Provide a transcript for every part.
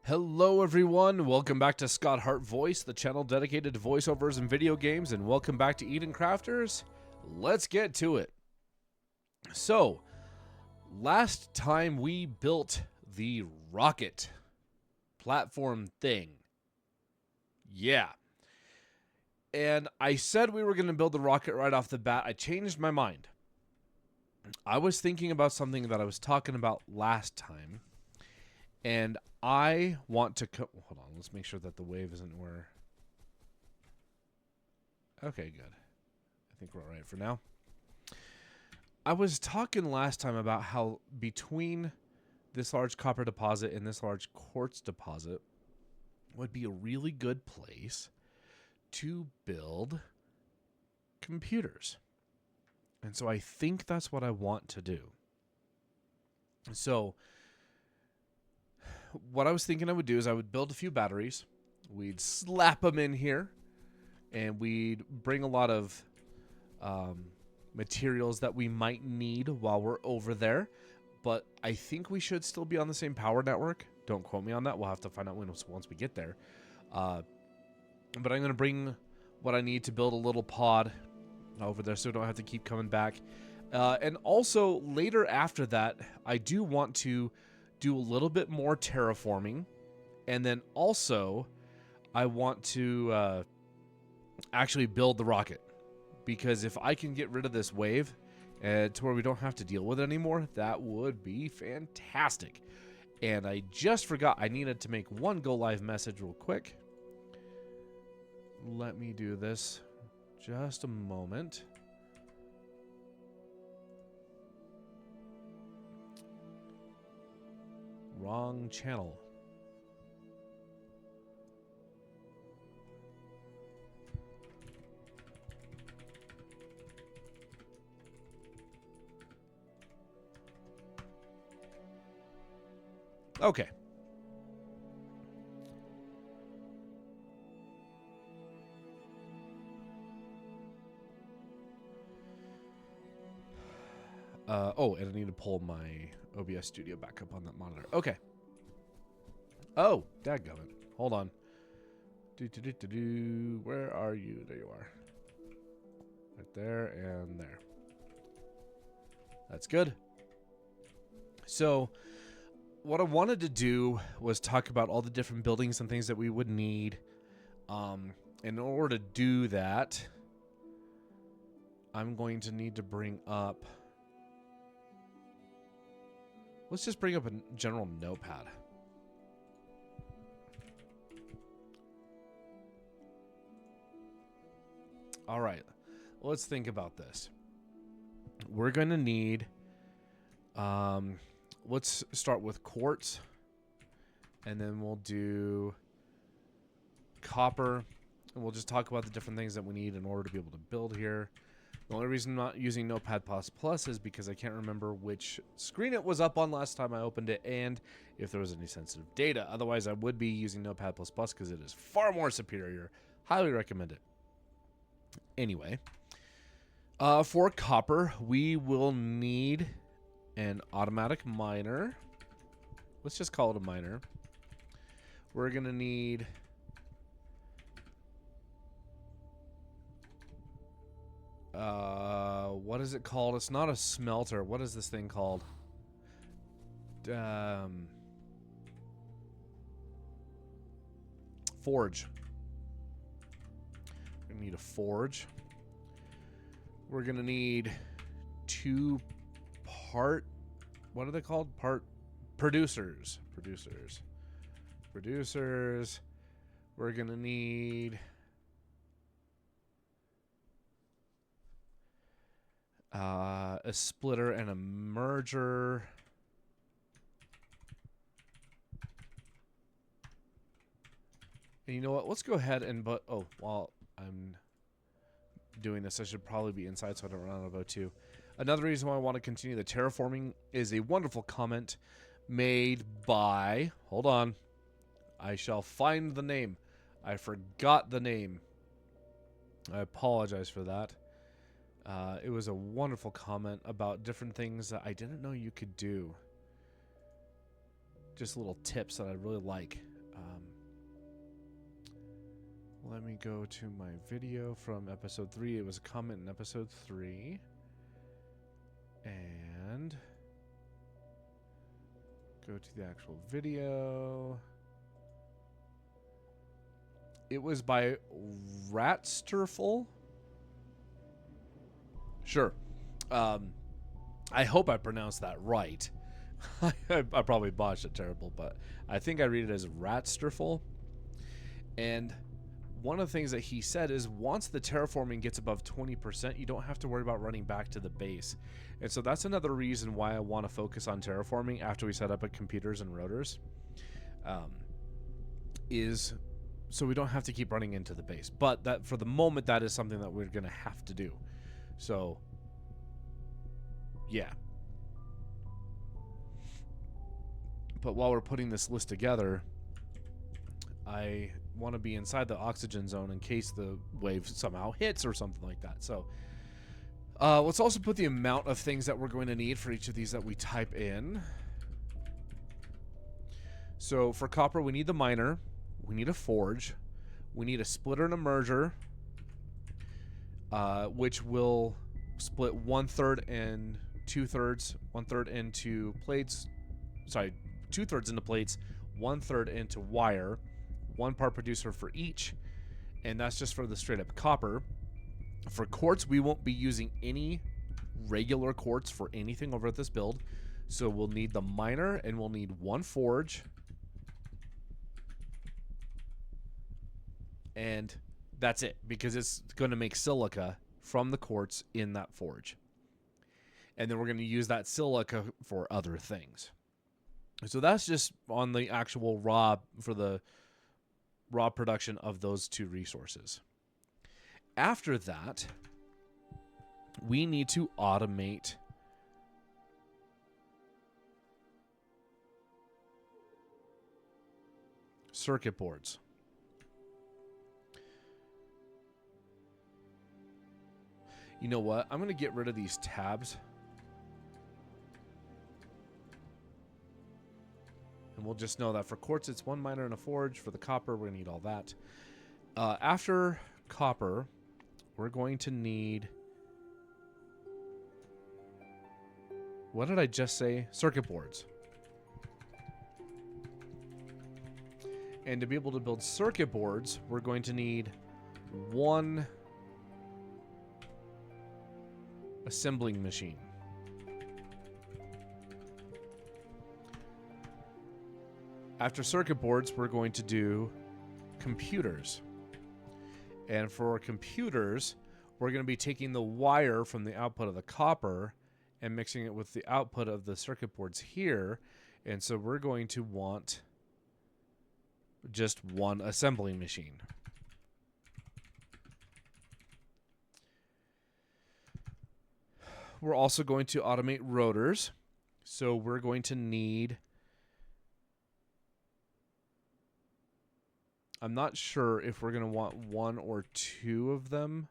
Hello everyone, welcome back to Scott Hart Voice, the channel dedicated to voiceovers and video games, and welcome back to Eden Crafters. Let's get to it. So, last time we built the rocket platform thing. Yeah. And I said we were going to build the rocket right off the bat. I changed my mind. I was thinking about something that I was talking about last time. And I want to hold on, let's make sure that the wave isn't where. Okay, good. I think we're all right for now. I was talking last time about how between this large copper deposit and this large quartz deposit would be a really good place to build computers. And so I think that's what I want to do. So what I was thinking I would do is I would build a few batteries. We'd slap them in here. And we'd bring a lot of materials that we might need while we're over there. But I think we should still be on the same power network. Don't quote me on that. We'll have to find out once we get there. But I'm going to bring what I need to build a little pod over there so we don't have to keep coming back. And also, later after that, I do want to do a little bit more terraforming. And then also, I want to actually build the rocket. Because if I can get rid of this wave to where we don't have to deal with it anymore, that would be fantastic. And I just forgot I needed to make one go live message real quick. Let me do this. Just a moment. Wrong channel. Okay. Oh, and I need to pull my OBS Studio back up on that monitor. Okay. Oh, dadgummit. Hold on. Where are you? There you are. Right there and there. That's good. So, what I wanted to do was talk about all the different buildings and things that we would need. In order to do that, I'm going to need to bring up... Let's just bring up a general notepad. All right, let's think about this. We're going to need... let's start with quartz. And then we'll do copper. And we'll just talk about the different things that we need in order to be able to build here. The only reason I'm not using Notepad++ is because I can't remember which screen it was up on last time I opened it and if there was any sensitive data. Otherwise, I would be using Notepad++ because it is far more superior. Highly recommend it. Anyway, for copper, we will need an automatic miner. Let's just call it a miner. We're going to need... what is it called? It's not a smelter. What is this thing called? Forge. We're gonna need a forge. We're gonna need two what are they called? Producers. We're gonna need a splitter and a merger. And you know what? Let's go ahead and while I'm doing this, I should probably be inside so I don't run out of O2. Another reason why I want to continue the terraforming is a wonderful comment made by... Hold on. I shall find the name. I forgot the name. I apologize for that. It was a wonderful comment about different things that I didn't know you could do. Just little tips that I really like. Let me go to my video from episode 3. It was a comment in episode 3. And go to the actual video. It was by Ratsterful. Sure. I hope I pronounced that right. I probably botched it terrible, but I think I read it as Ratsterful. And one of the things that he said is once the terraforming gets above 20%, you don't have to worry about running back to the base. And so that's another reason why I want to focus on terraforming after we set up computers and rotors. Is so we don't have to keep running into the base. But that for the moment, that is something that we're going to have to do. So, yeah. But while we're putting this list together, I want to be inside the oxygen zone in case the wave somehow hits or something like that. So let's also put the amount of things that we're going to need for each of these that we type in. So for copper, we need the miner. We need a forge. We need a splitter and a merger, which will split 1/3 and 2/3. 1/3 into plates. Sorry, 2/3 into plates. 1/3 into wire. 1 part producer for each, and that's just for the straight up copper. For quartz, we won't be using any regular quartz for anything over at this build, so we'll need the miner and we'll need 1 forge, and that's it, because it's going to make silica from the quartz in that forge, and then we're going to use that silica for other things. So that's just on the actual raw production of those 2 resources. After that, we need to automate circuit boards. You know what? I'm going to get rid of these tabs. And we'll just know that for quartz, it's 1 miner and a forge. For the copper, we're going to need all that. After copper, we're going to need... What did I just say? Circuit boards. And to be able to build circuit boards, we're going to need 1 assembling machine. After circuit boards, we're going to do computers. And for computers, we're going to be taking the wire from the output of the copper and mixing it with the output of the circuit boards here. And so we're going to want just 1 assembling machine. We're also going to automate rotors. So we're going to need... I'm not sure if we're going to want 1 or 2 of them,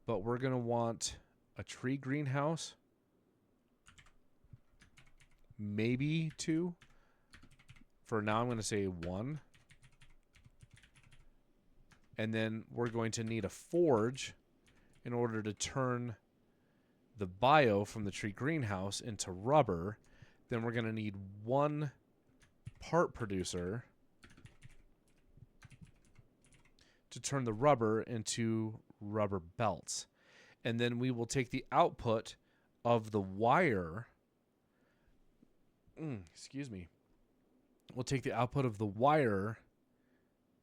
but we're going to want a tree greenhouse, maybe 2. For now, I'm going to say 1. And then we're going to need a forge in order to turn the bio from the tree greenhouse into rubber. Then we're going to need 1 part producer to turn the rubber into rubber belts. And then we will take the output of the wire. Excuse me. We'll take the output of the wire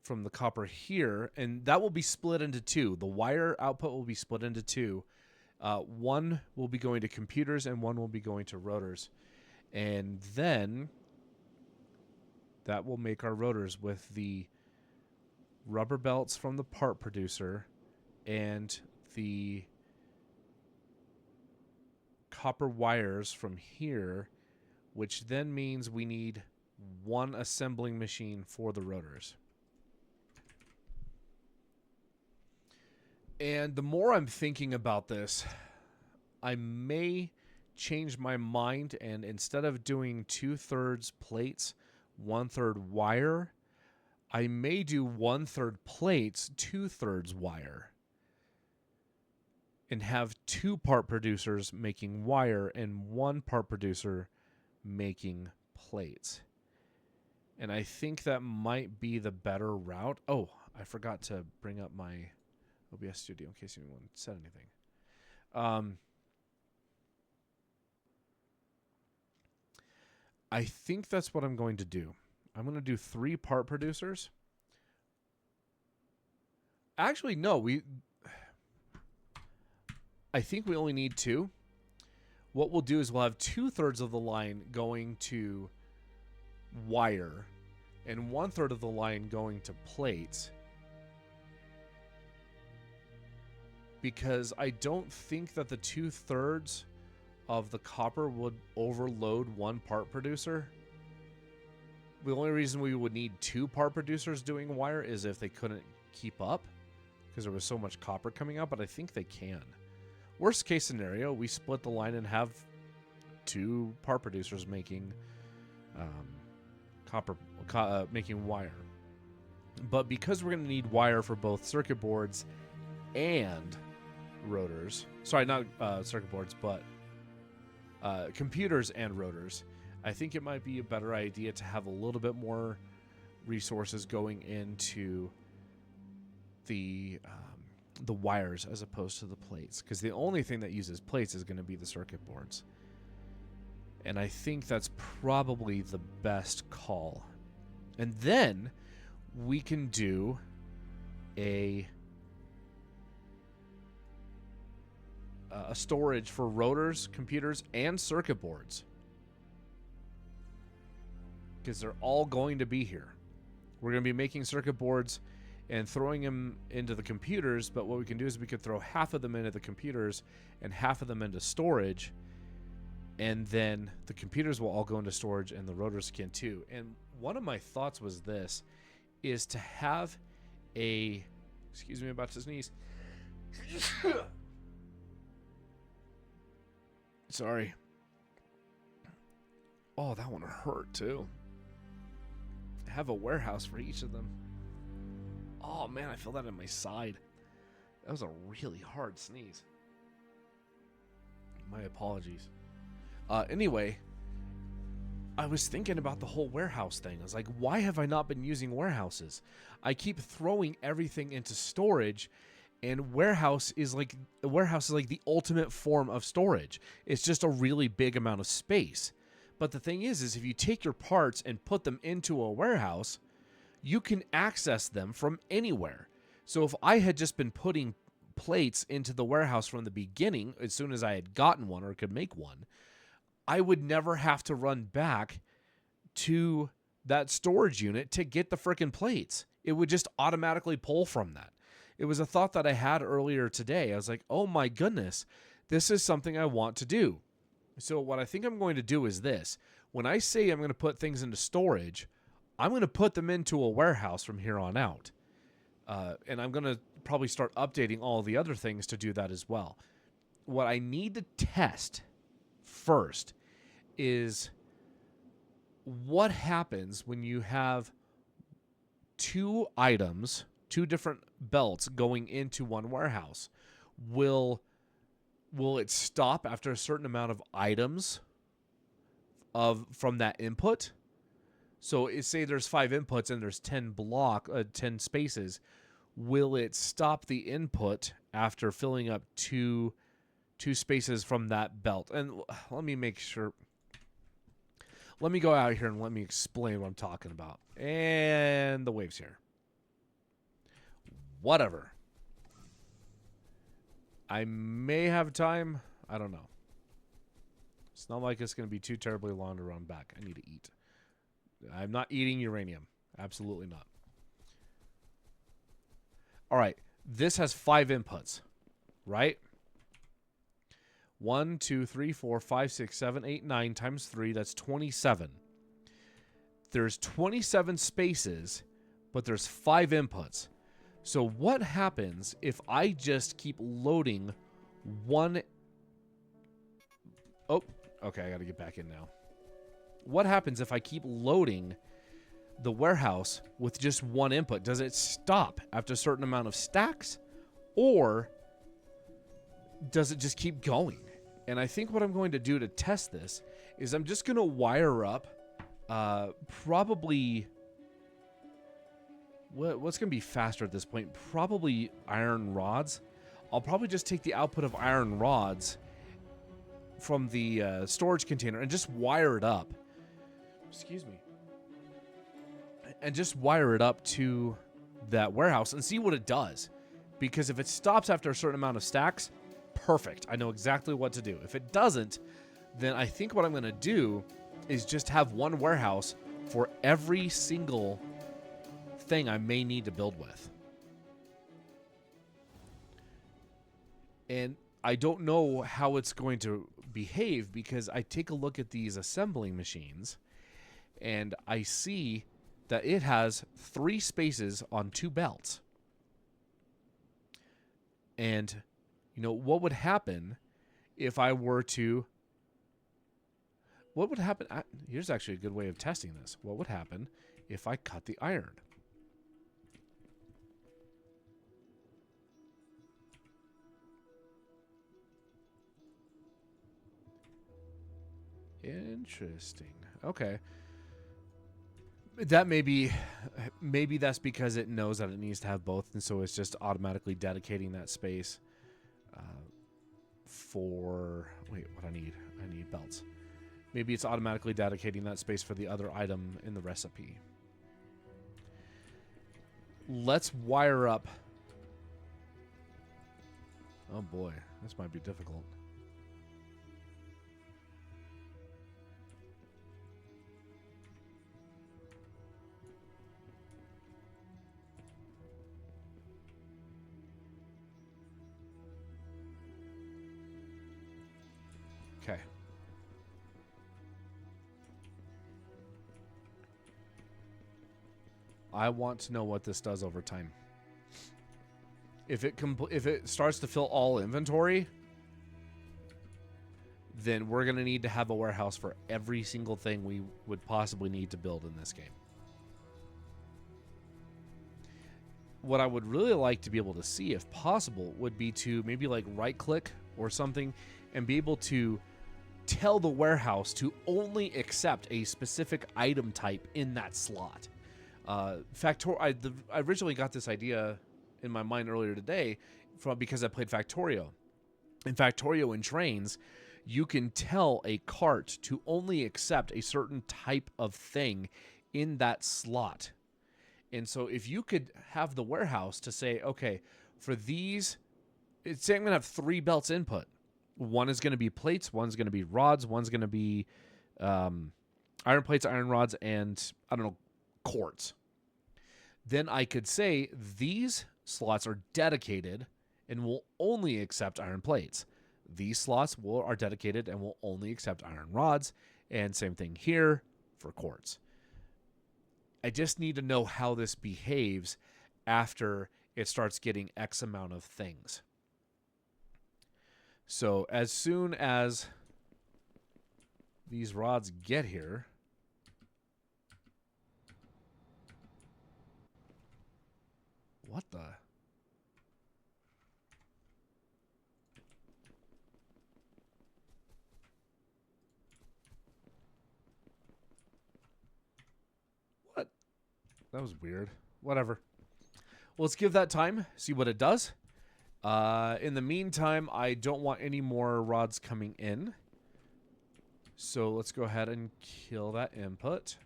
from the copper here, and that will be split into 2. The wire output will be split into 2. 1 will be going to computers and 1 will be going to rotors. And then that will make our rotors with the rubber belts from the part producer and the copper wires from here, which then means we need 1 assembling machine for the rotors. And the more I'm thinking about this, I may change my mind, and instead of doing 2/3 plates, 1/3 wire, I may do 1/3 plates, 2/3 wire. And have 2 part producers making wire and 1 part producer making plates. And I think that might be the better route. Oh, I forgot to bring up my OBS Studio in case anyone said anything. I think that's what I'm going to do. I'm going to do 3 part producers. Actually, no, I think we only need 2. What we'll do is we'll have 2/3 of the line going to wire and 1/3 of the line going to plates. Because I don't think that the 2/3 of the copper would overload 1 part producer. The only reason we would need 2 part producers doing wire is if they couldn't keep up because there was so much copper coming out, but I think they can. Worst case scenario, we split the line and have 2 part producers making making wire. But because we're going to need wire for both circuit boards and rotors, sorry, not circuit boards, but computers and rotors, I think it might be a better idea to have a little bit more resources going into the wires as opposed to the plates, because the only thing that uses plates is going to be the circuit boards. And I think that's probably the best call. And then we can do a storage for rotors, computers, and circuit boards, because they're all going to be here. We're going to be making circuit boards and throwing them into the computers, but what we can do is we could throw half of them into the computers and half of them into storage, and then the computers will all go into storage and the rotors can too. And one of my thoughts was this, is to have a, excuse me, about to sneeze. Sorry. Oh, that one hurt too. Have a warehouse for each of them. Oh man, I feel that in my side. That was a really hard sneeze. My apologies. Anyway, I was thinking about the whole warehouse thing. I was like, why have I not been using warehouses? I keep throwing everything into storage, and warehouse is like the ultimate form of storage. It's just a really big amount of space. But the thing is if you take your parts and put them into a warehouse, you can access them from anywhere. So if I had just been putting plates into the warehouse from the beginning, as soon as I had gotten one or could make one, I would never have to run back to that storage unit to get the frickin' plates. It would just automatically pull from that. It was a thought that I had earlier today. I was like, oh my goodness, this is something I want to do. So what I think I'm going to do is this. When I say I'm going to put things into storage, I'm going to put them into a warehouse from here on out. And I'm going to probably start updating all the other things to do that as well. What I need to test first is what happens when you have 2 items, 2 different belts going into one warehouse. Will it stop after a certain amount of items from that input? So say there's 5 inputs and there's 10 spaces. Will it stop the input after filling up two spaces from that belt? And let me make sure. Let me go out here and let me explain what I'm talking about. And the wave's here. Whatever. I may have time. I don't know. It's not like it's going to be too terribly long to run back. I need to eat. I'm not eating uranium. Absolutely not. All right. This has 5 inputs, right? 1, 2, 3, 4, 5, 6, 7, 8, 9 times 3. That's 27. There's 27 spaces, but there's 5 inputs. So what happens if I just keep loading one? Oh, okay. I got to get back in now. What happens if I keep loading the warehouse with just one input? Does it stop after a certain amount of stacks, or does it just keep going? And I think what I'm going to do to test this is I'm just going to wire up probably... What's going to be faster at this point? Probably iron rods. I'll probably just take the output of iron rods from the storage container and just wire it up. Excuse me. And just wire it up to that warehouse and see what it does. Because if it stops after a certain amount of stacks, perfect. I know exactly what to do. If it doesn't, then I think what I'm going to do is just have one warehouse for every single thing I may need to build with. And I don't know how it's going to behave because I take a look at these assembling machines and I see that it has 3 spaces on 2 belts. And, you know, what would happen if I were to... What would happen... Here's actually a good way of testing this. What would happen if I cut the iron? Interesting. Okay. That maybe that's because it knows that it needs to have both, and so it's just automatically dedicating that space for... Wait, what I need belts. Maybe it's automatically dedicating that space for the other item in the recipe. Let's wire up... Oh boy, this might be difficult. Okay. I want to know what this does over time. If it starts to fill all inventory, then we're going to need to have a warehouse for every single thing we would possibly need to build in this game. What I would really like to be able to see, if possible, would be to maybe like right-click or something and be able to tell the warehouse to only accept a specific item type in that slot. I originally got this idea in my mind earlier today because I played Factorio. In Factorio in Trains, you can tell a cart to only accept a certain type of thing in that slot. And so if you could have the warehouse to say, okay, for these, say I'm going to have 3 belts input. One is going to be plates, one's going to be rods, one's going to be iron plates, iron rods, and, I don't know, quartz. Then I could say these slots are dedicated and will only accept iron plates. These slots are dedicated and will only accept iron rods, and same thing here for quartz. I just need to know how this behaves after it starts getting X amount of things. So as soon as these rods get here, what the? What? That was weird. Whatever. Well, let's give that time, see what it does. In the meantime, I don't want any more rods coming in. So let's go ahead and kill that input.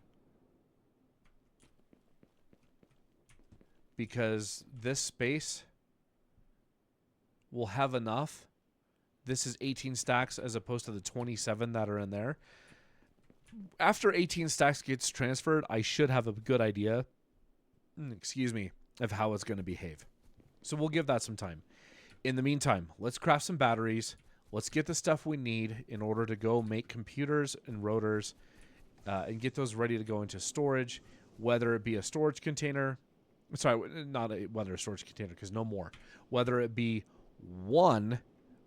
Because this space will have enough. This is 18 stacks as opposed to the 27 that are in there. After 18 stacks gets transferred, I should have a good idea, of how it's going to behave. So we'll give that some time. In the meantime, let's craft some batteries. Let's get the stuff we need in order to go make computers and rotors and get those ready to go into storage, whether it be a storage container. Sorry, not whether a storage container, because no more. Whether it be one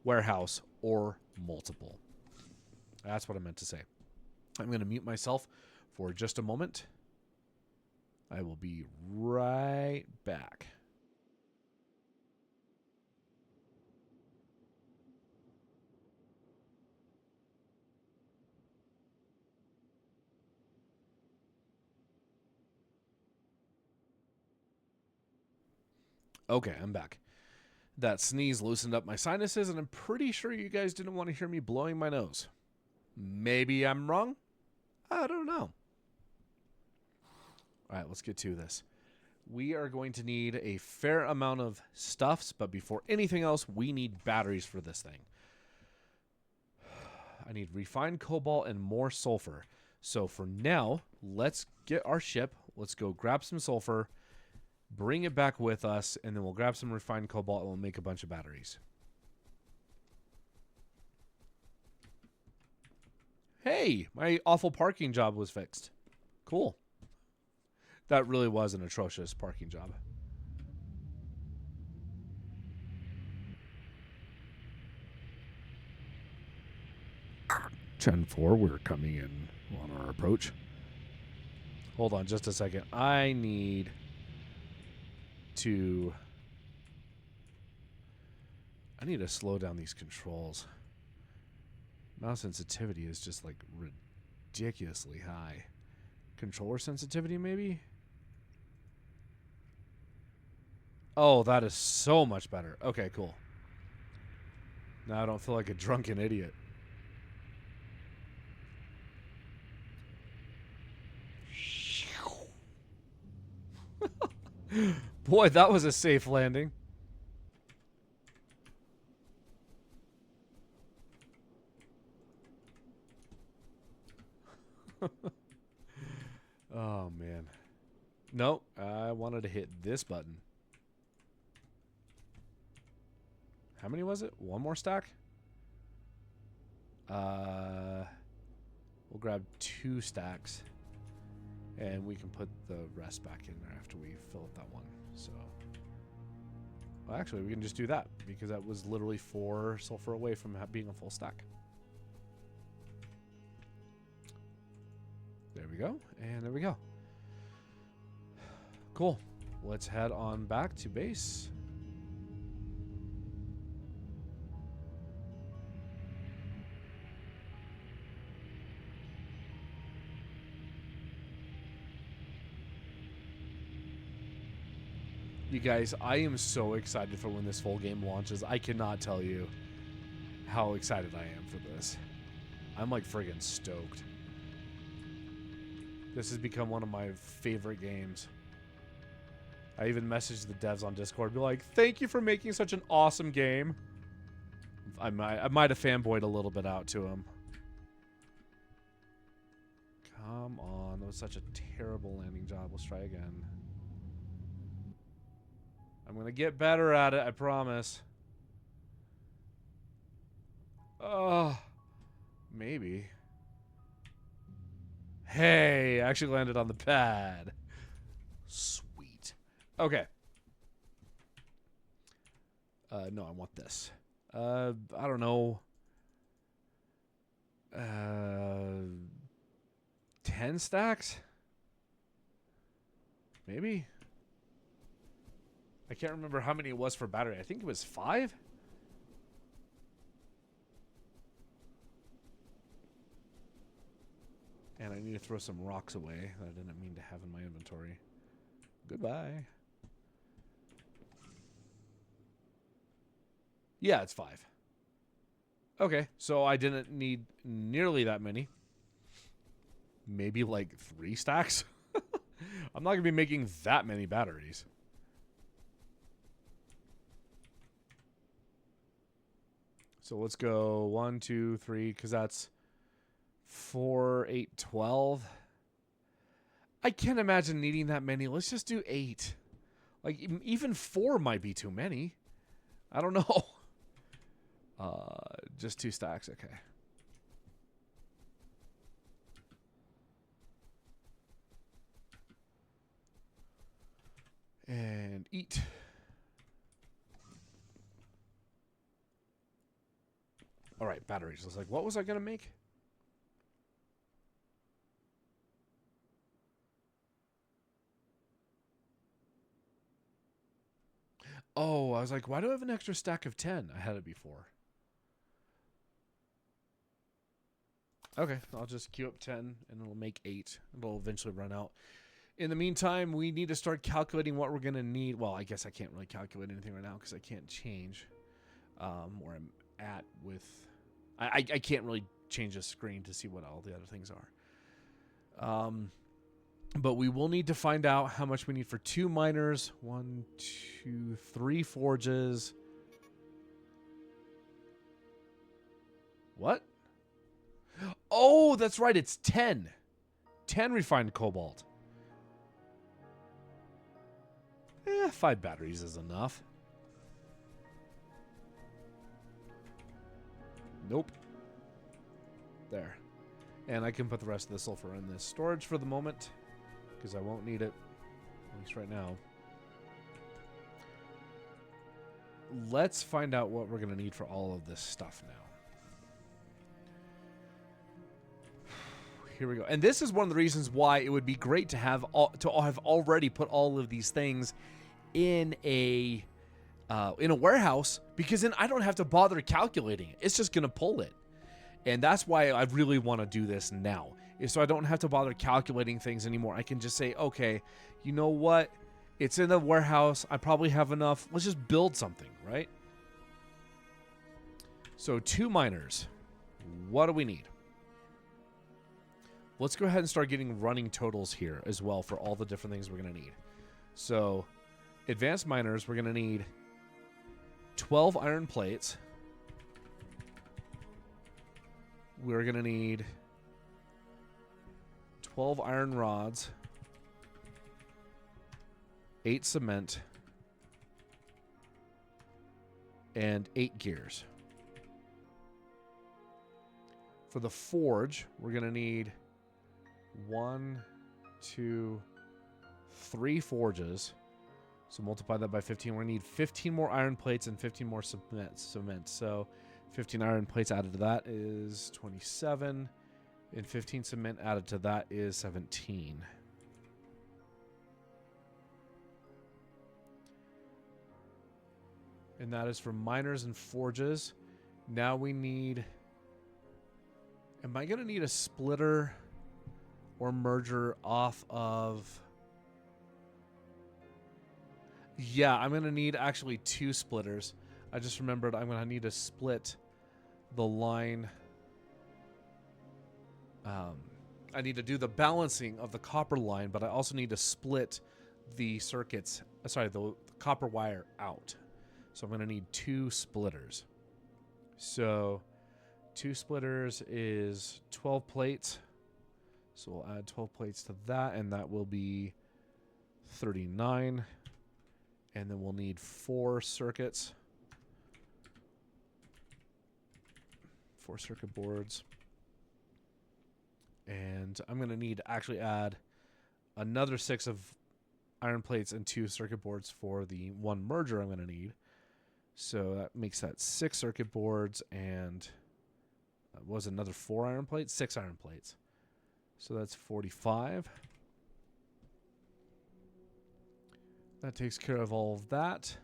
warehouse or multiple. That's what I meant to say. I'm going to mute myself for just a moment. I will be right back. Okay, I'm back. That sneeze loosened up my sinuses, and I'm pretty sure you guys didn't want to hear me blowing my nose. Maybe I'm wrong? I don't know. All right, let's get to this. We are going to need a fair amount of stuffs, but before anything else, we need batteries for this thing. I need refined cobalt and more sulfur. So for now, let's get our ship. Let's go grab some sulfur, bring it back with us, and then we'll grab some refined cobalt and we'll make a bunch of batteries. Hey, my awful parking job was fixed. Cool. That really was an atrocious parking job. Gen 4, we're coming in on our approach. Hold on just a second. I need to slow down these controls. Mouse sensitivity is just like ridiculously high. Controller sensitivity, maybe? Oh, that is so much better. Okay, cool. Now I don't feel like a drunken idiot. Boy, that was a safe landing. Oh, man. Nope, I wanted to hit this button. How many was it? One more stack? We'll grab 2 stacks. And we can put the rest back in there after we fill up that one. So, well, actually, we can just do that because that was literally 4 sulfur away from being a full stack. There we go, and there we go. Cool. Let's head on back to base. You guys, I am so excited for when this full game launches. I cannot tell you how excited I am for this. I'm like friggin' stoked. This has become one of my favorite games. I even messaged the devs on Discord, be like, thank you for making such an awesome game. I might have fanboyed a little bit out to him. Come on, that was such a terrible landing job. Let's try again. I'm going to get better at it, I promise. Oh, maybe. Hey, I actually landed on the pad. Sweet. Okay. No, I want this. I don't know. 10 stacks? Maybe? I can't remember how many it was for battery. I think it was 5? And I need to throw some rocks away that I didn't mean to have in my inventory. Goodbye. Yeah, it's 5. Okay, so I didn't need nearly that many. Maybe like 3 stacks? I'm not going to be making that many batteries. So let's go 1, 2, 3, because that's 4, 8, 12. I can't imagine needing that many. Let's just do 8. Like, even 4 might be too many. I don't know. Just 2 stacks. Okay. And eat. All right, batteries. I was like, what was I going to make? Oh, I was like, why do I have an extra stack of 10? I had it before. Okay, I'll just queue up 10 and it'll make 8. It'll eventually run out. In the meantime, we need to start calculating what we're going to need. Well, I guess I can't really calculate anything right now because I can't change where I'm at with... I can't really change the screen to see what all the other things are. But we will need to find out how much we need for 2 miners. 1, 2, 3 forges. What? Oh, that's right. It's 10. 10 refined cobalt. 5 batteries is enough. Nope. There. And I can put the rest of the sulfur in this storage for the moment, because I won't need it, at least right now. Let's find out what we're going to need for all of this stuff now. Here we go. And this is one of the reasons why it would be great to have already put all of these things in a warehouse, because then I don't have to bother calculating it. It's just going to pull it. And that's why I really want to do this now, is so I don't have to bother calculating things anymore. I can just say, okay, you know what? It's in the warehouse. I probably have enough. Let's just build something, right? So 2 miners. What do we need? Let's go ahead and start getting running totals here as well for all the different things we're going to need. So advanced miners, we're going to need 12 iron plates. We're going to need 12 iron rods, 8 cement, and 8 gears. For the forge, we're going to need 1, 2, 3 forges. So multiply that by 15. We're going to need 15 more iron plates and 15 more cement. So 15 iron plates added to that is 27. And 15 cement added to that is 17. And that is for miners and forges. Now we need... Am I going to need a splitter or merger off of... Yeah, I'm going to need actually 2 splitters. I just remembered I'm going to need to split the line. I need to do the balancing of the copper line, but I also need to split the circuits, the copper wire out. So I'm going to need 2 splitters. So 2 splitters is 12 plates. So we'll add 12 plates to that, and that will be 39. And then we'll need 4 circuits. 4 circuit boards. And I'm going to need to actually add another 6 of iron plates and 2 circuit boards for the 1 merger I'm going to need. So that makes that 6 circuit boards and was another 4 iron plates? 6 iron plates. So that's 45. That takes care of all of that.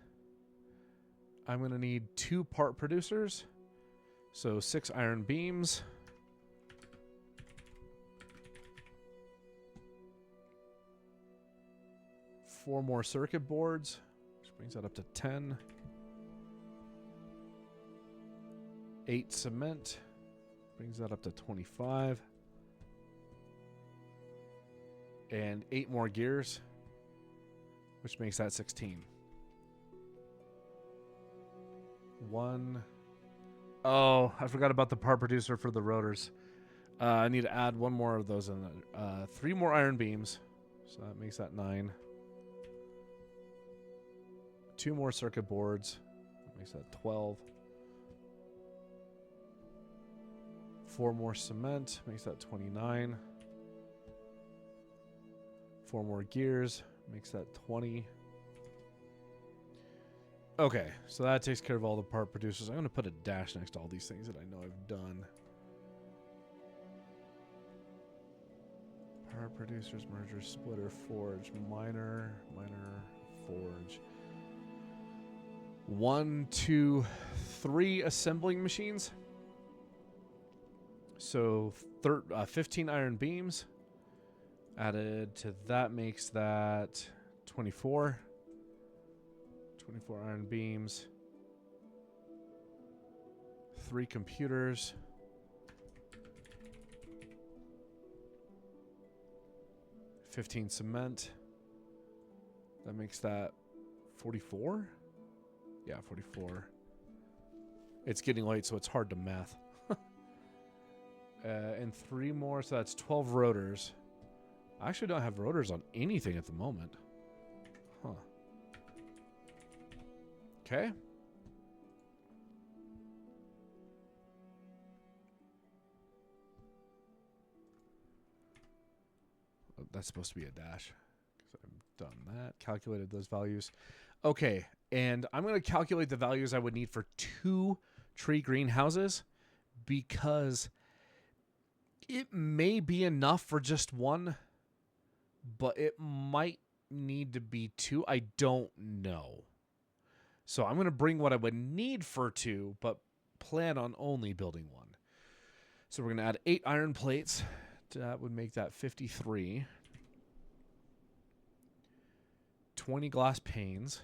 I'm going to need 2 part producers. So 6 iron beams. 4 more circuit boards, which brings that up to 10. 8 cement, brings that up to 25. And 8 more gears, which makes that 16. 1. Oh, I forgot about the part producer for the rotors. I need to add 1 more of those in there. 3 more iron beams, so that makes that 9. 2 more circuit boards, that makes that 12. 4 more cement, makes that 29. 4 more gears, makes that 20. Okay, so that takes care of all the part producers. I'm going to put a dash next to all these things that I know I've done. Part producers, merger, splitter, forge, miner, forge. 1, 2, 3 assembling machines. So 15 iron beams added to that makes that 24. 24 iron beams. 3 computers. 15 cement. That makes that 44? Yeah, 44. It's getting late, so it's hard to math. And 3 more, so that's 12 rotors. I actually don't have rotors on anything at the moment. Huh. Okay. Oh, that's supposed to be a dash. Because I've done that. Calculated those values. Okay, and I'm going to calculate the values I would need for 2 tree greenhouses because it may be enough for just 1, but it might need to be 2. I don't know. So I'm going to bring what I would need for 2, but plan on only building 1. So we're going to add 8 iron plates. That would make that 53. 20 glass panes.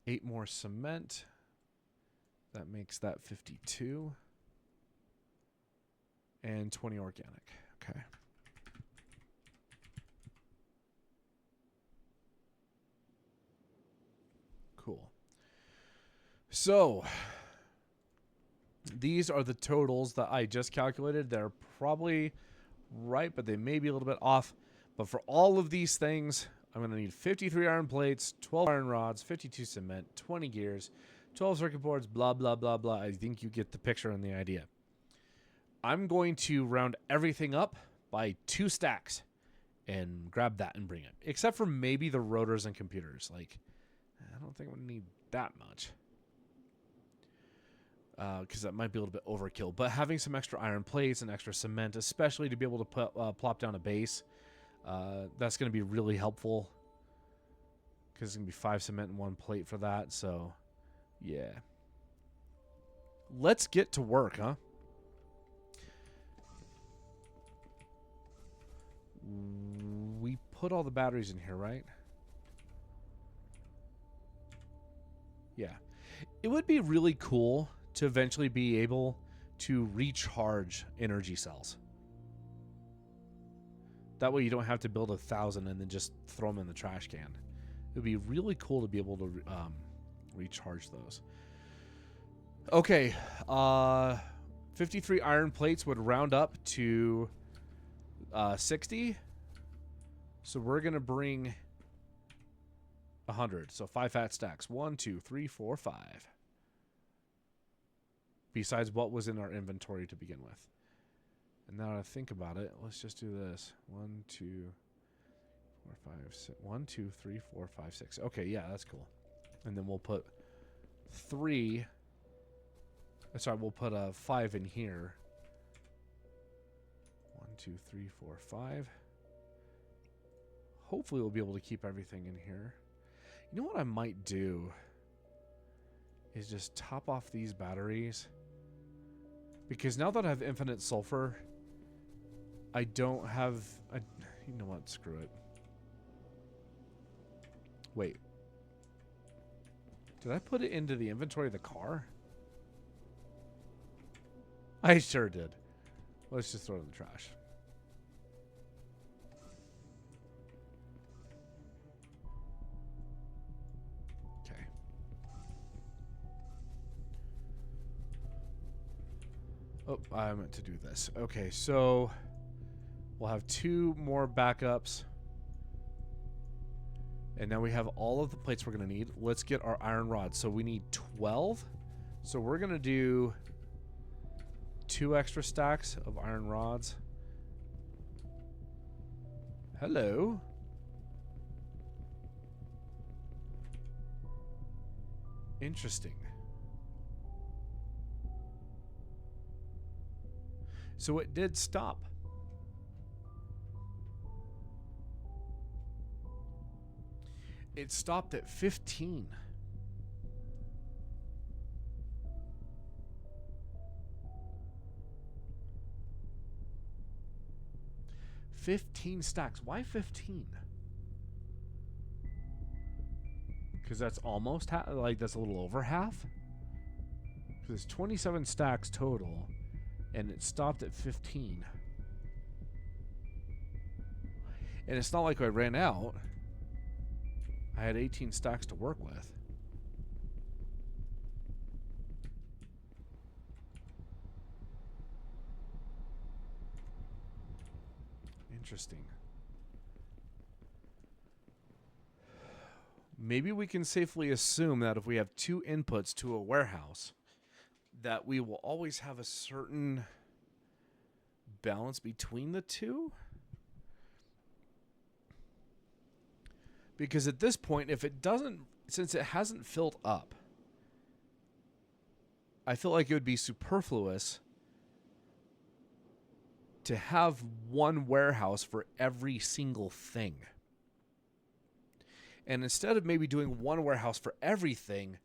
8 more cement. That makes that 52. And 20 organic. Okay. Cool. So, these are the totals that I just calculated. They're probably right, but they may be a little bit off. But for all of these things, I'm going to need 53 iron plates, 12 iron rods, 52 cement, 20 gears, 12 circuit boards, blah, blah, blah, blah. I think you get the picture and the idea. I'm going to round everything up by 2 stacks and grab that and bring it. Except for maybe the rotors and computers. Like, I don't think we need that much. Because that might be a little bit overkill. But having some extra iron plates and extra cement, especially to be able to plop down a base, that's going to be really helpful. Because it's going to be 5 cement and 1 plate for that. So, yeah. Let's get to work, huh? We put all the batteries in here, right? Yeah. It would be really cool to eventually be able to recharge energy cells. That way you don't have to build 1,000 and then just throw them in the trash can. It would be really cool to be able to recharge those. Okay. 53 iron plates would round up to 60. So we're going to bring 100. So 5 fat stacks. 1, 2, 3, 4, 5. Besides what was in our inventory to begin with. And now that I think about it, let's just do this. 1, 2, 4, 5, 6. 1, 2, 3, 4, 5, 6. Okay, yeah, that's cool. And then we'll put 3. Sorry, we'll put 5 in here. 1, 2, 3, 4, 5. Hopefully we'll be able to keep everything in here. You know what I might do is just top off these batteries. Because now that I have infinite sulfur, I don't have... you know what? Screw it. Wait. Did I put it into the inventory of the car? I sure did. Let's just throw it in the trash. Okay. Oh, I meant to do this. Okay, so we'll have 2 more backups. And now we have all of the plates we're going to need. Let's get our iron rods. So we need 12. So we're going to do 2 extra stacks of iron rods. Hello. Interesting. So it did stop. It stopped at 15. Stacks. Why 15? Because that's almost like that's a little over half. Because it's 27 stacks total, and it stopped at 15. And it's not like I ran out. I had 18 stacks to work with. Interesting. Maybe we can safely assume that if we have 2 inputs to a warehouse, that we will always have a certain balance between the two. Because at this point, if it doesn't, since it hasn't filled up, I feel like it would be superfluous to have one warehouse for every single thing. And instead of maybe doing one warehouse for everything,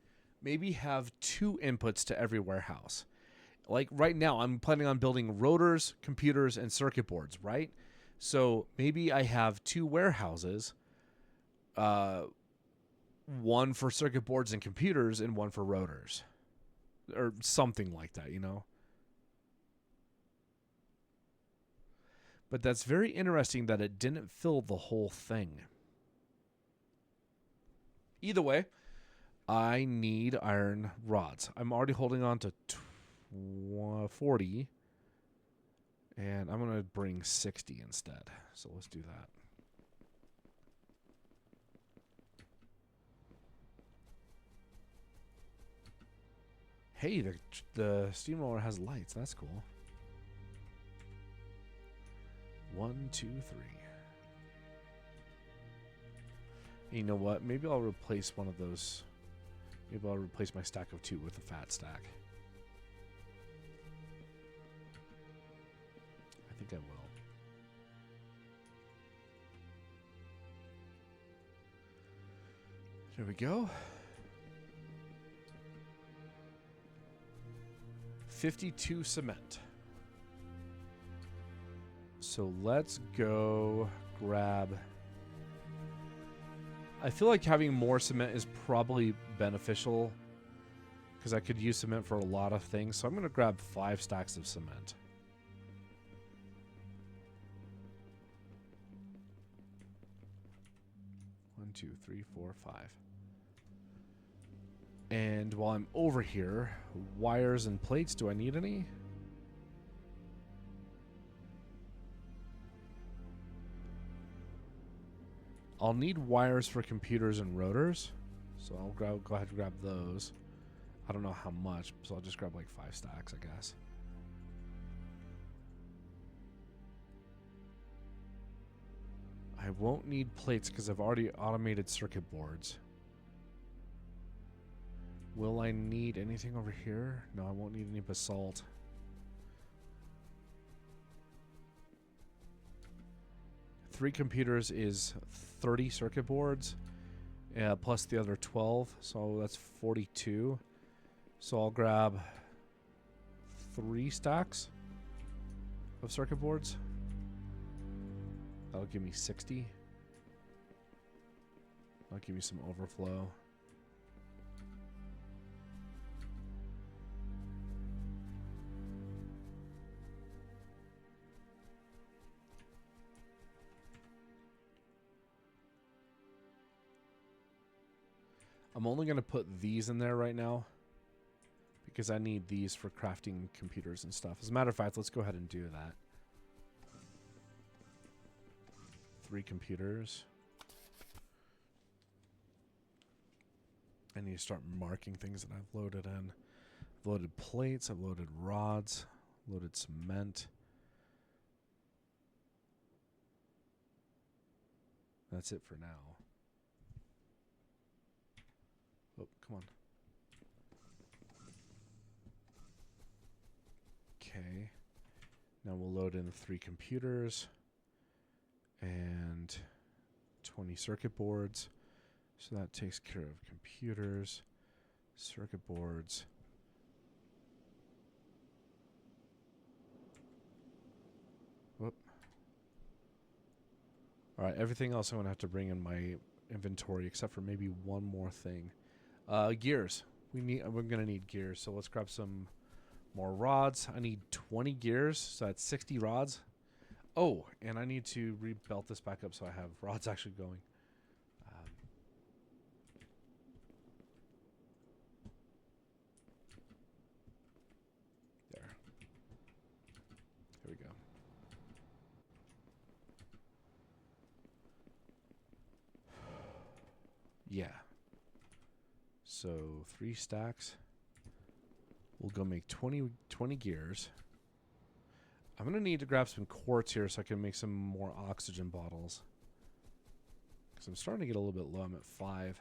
maybe have 2 inputs to every warehouse. Like right now, I'm planning on building rotors, computers, and circuit boards, right? So maybe I have 2 warehouses, one for circuit boards and computers and one for rotors. Or something like that, you know? But that's very interesting that it didn't fill the whole thing. Either way, I need iron rods. I'm already holding on to 40. And I'm going to bring 60 instead. So let's do that. Hey, the steamroller has lights. That's cool. 1, 2, 3. You know what? Maybe I'll replace one of those. Maybe I'll replace my stack of 2 with a fat stack. I think I will. There we go. 52 cement. So let's go grab... I feel like having more cement is probably beneficial because I could use cement for a lot of things. So I'm going to grab 5 stacks of cement. One, 2, 3, 4, 5. And while I'm over here, wires and plates, do I need any? I'll need wires for computers and rotors, so I'll go ahead and grab those. I don't know how much, so I'll just grab like 5 stacks, I guess. I won't need plates because I've already automated circuit boards. Will I need anything over here? No, I won't need any basalt. Three computers is 30 circuit boards, plus the other 12, so that's 42. So I'll grab 3 stacks of circuit boards. That'll give me 60. That'll give me some overflow. I'm only going to put these in there right now because I need these for crafting computers and stuff. As a matter of fact, let's go ahead and do that. 3 computers. I need to start marking things that I've loaded in. I've loaded plates, I've loaded rods, loaded cement. That's it for now. Oh, come on. Okay. Now we'll load in 3 computers and 20 circuit boards. So that takes care of computers, circuit boards. Whoop. All right, everything else I'm going to have to bring in my inventory except for maybe one more thing. Gears. We're going to need gears, so let's grab some more rods. I need 20 gears, so that's 60 rods. Oh, and I need to rebelt this back up so I have rods actually going. There. Here we go. Yeah. So 3 stacks. We'll go make 20 gears. I'm going to need to grab some quartz here so I can make some more oxygen bottles. Because I'm starting to get a little bit low. I'm at 5.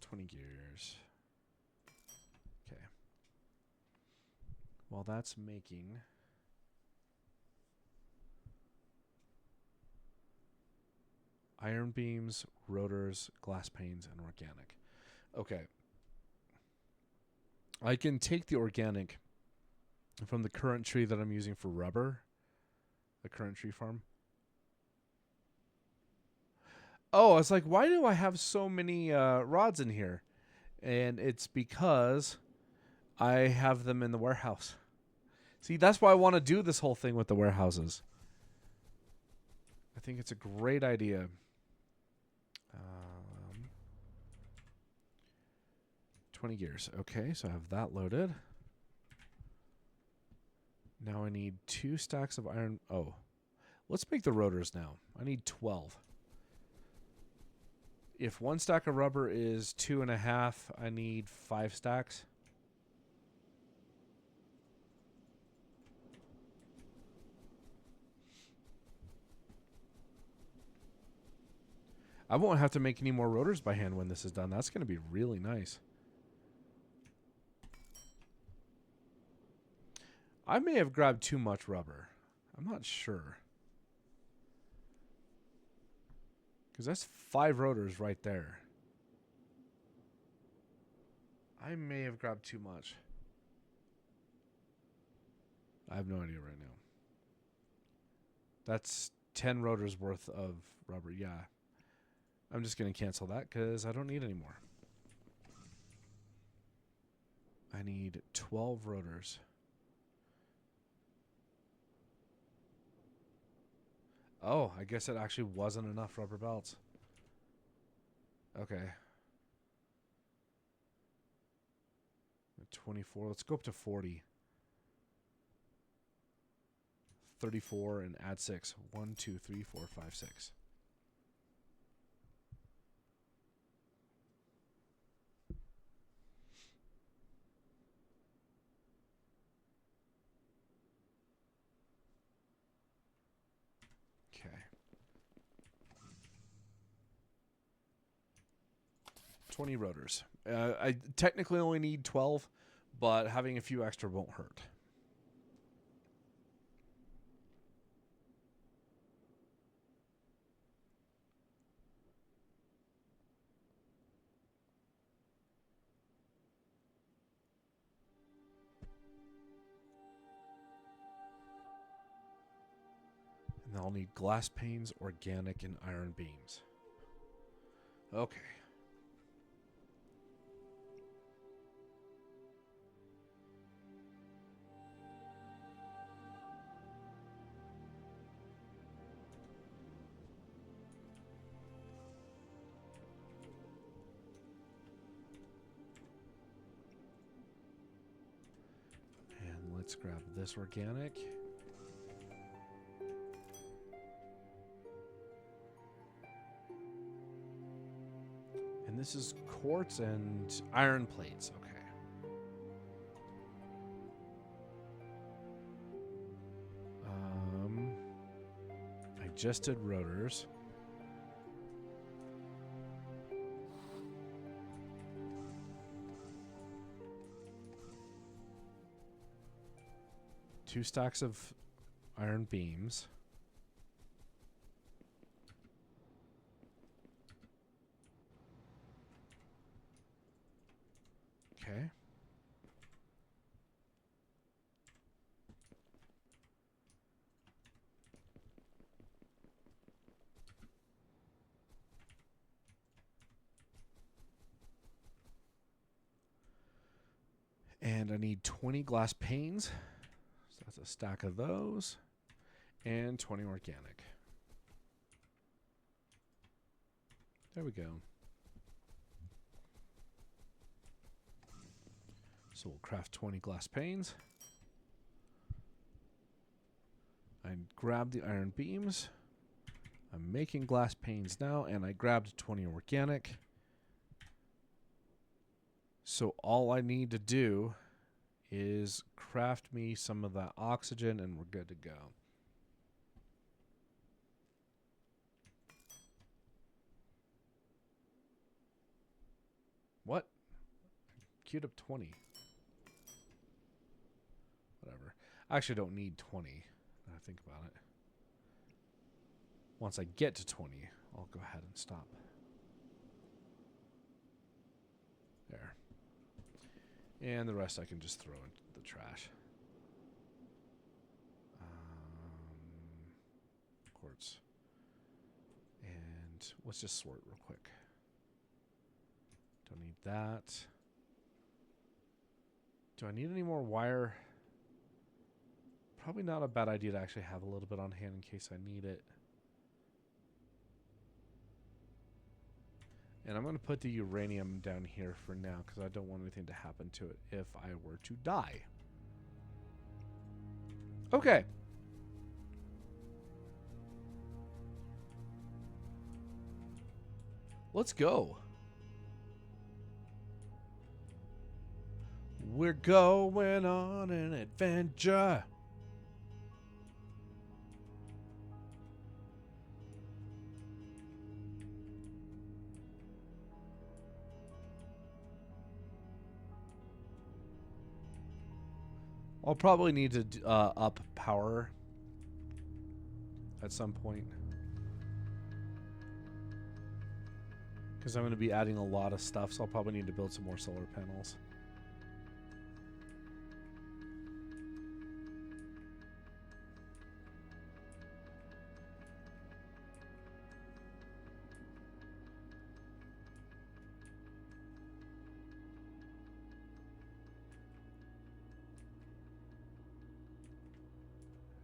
20 gears. Okay. While that's making... iron beams, rotors, glass panes, and organic. Okay. I can take the organic from the current tree that I'm using for rubber. The current tree farm. Oh, I was like, why do I have so many rods in here? And it's because I have them in the warehouse. See, that's why I want to do this whole thing with the warehouses. I think it's a great idea. 20 gears. Okay, so I have that loaded. Now I need 2 stacks of iron. Oh, let's make the rotors now. I need 12. If 1 stack of rubber is 2.5, I need 5 stacks. I won't have to make any more rotors by hand when this is done. That's going to be really nice. I may have grabbed too much rubber. I'm not sure. Because that's 5 rotors right there. I may have grabbed too much. I have no idea right now. That's 10 rotors worth of rubber. Yeah. I'm just going to cancel that because I don't need any more. I need 12 rotors. Oh, I guess it actually wasn't enough rubber belts. Okay. 24. Let's go up to 40. 34 and add 6. 1, 2, 3, 4, 5, 6. Okay. 20 rotors. I technically only need 12, but having a few extra won't hurt. And I'll need glass panes, organic, and iron beams. Okay. And let's grab this organic. And this is quartz and iron plates. Okay. I just did rotors. Two stacks of iron beams. Okay. And I need 20 glass panes. So that's a stack of those. And 20 organic. There we go. So we'll craft 20 glass panes. I grabbed the iron beams. I'm making glass panes now, and I grabbed 20 organic. So all I need to do is craft me some of that oxygen, and we're good to go. What? I queued up 20. Whatever. I actually don't need 20. Now I think about it. Once I get to 20, I'll go ahead and stop. There. And the rest I can just throw into the trash. Quartz. And let's just sort real quick. Don't need that. Do I need any more wire? Probably not a bad idea to actually have a little bit on hand in case I need it. And I'm going to put the uranium down here for now because I don't want anything to happen to it if I were to die. Okay. Let's go. We're going on an adventure. I'll probably need to up power at some point. Because I'm going to be adding a lot of stuff, so I'll probably need to build some more solar panels.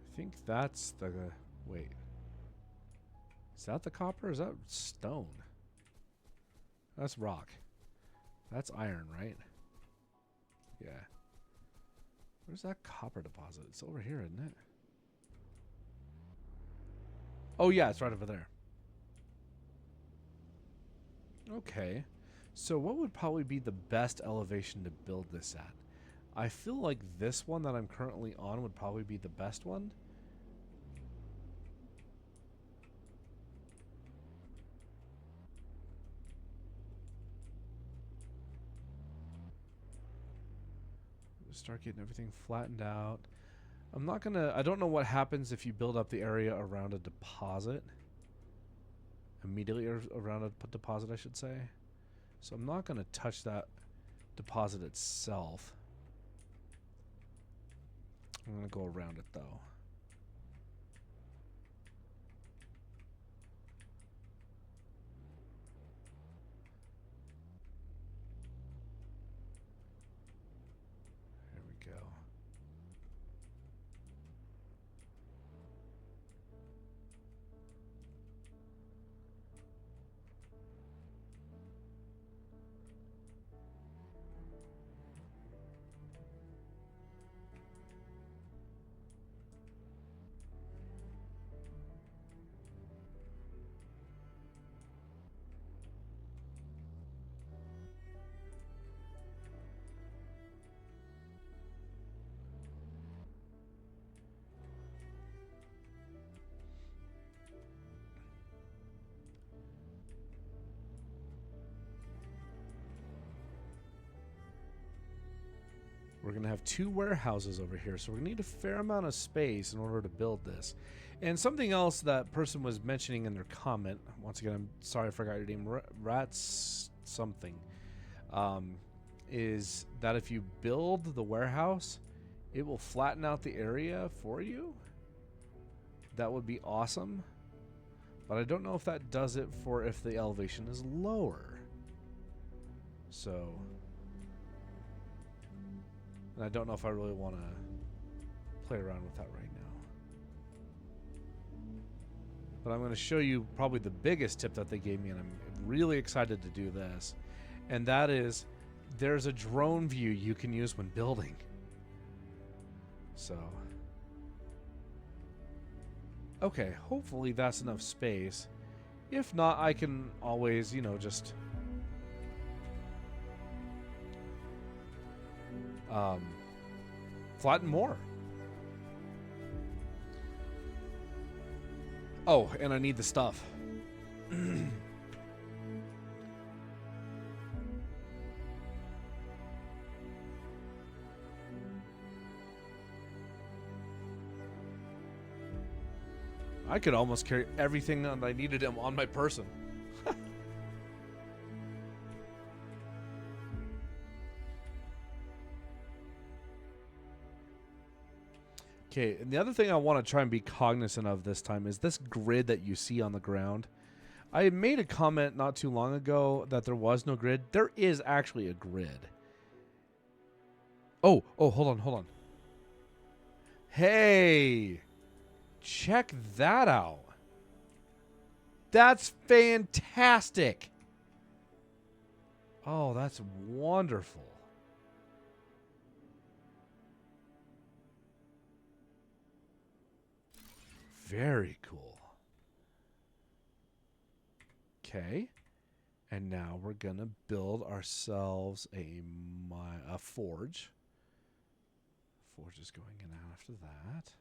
I think that's the... Wait. Is that the copper or is that stone? That's rock. That's iron, right? Yeah. Where's that copper deposit? It's over here, isn't it? Oh, yeah, it's right over there. Okay. So what would probably be the best elevation to build this at? I feel like this one that I'm currently on would probably be the best one. Start getting everything flattened out. I'm not gonna... I don't know what happens if you build up the area around a deposit. Immediately around a deposit, I should say. So I'm not gonna touch that deposit itself. I'm gonna go around it though. There we go. We're going to have 2 warehouses over here, so we're going to need a fair amount of space in order to build this. And something else that person was mentioning in their comment, once again, I'm sorry I forgot your name, Rats something, is that if you build the warehouse, it will flatten out the area for you. That would be awesome. But I don't know if that does it for if the elevation is lower. So, and I don't know if I really want to play around with that right now. But I'm going to show you probably the biggest tip that they gave me, and I'm really excited to do this. And that is, there's a drone view you can use when building. So, okay, hopefully that's enough space. If not, I can always, you know, just flatten more. Oh, and I need the stuff. I could almost carry everything that I needed on my person. Okay, and the other thing I want to try and be cognizant of this time is this grid that you see on the ground. I made a comment not too long ago that there was no grid. There is actually a grid. Oh, hold on. Hey! Check that out. That's fantastic. Oh, that's wonderful. Very cool. Okay. And now we're going to build ourselves a forge. Forge is going in after that.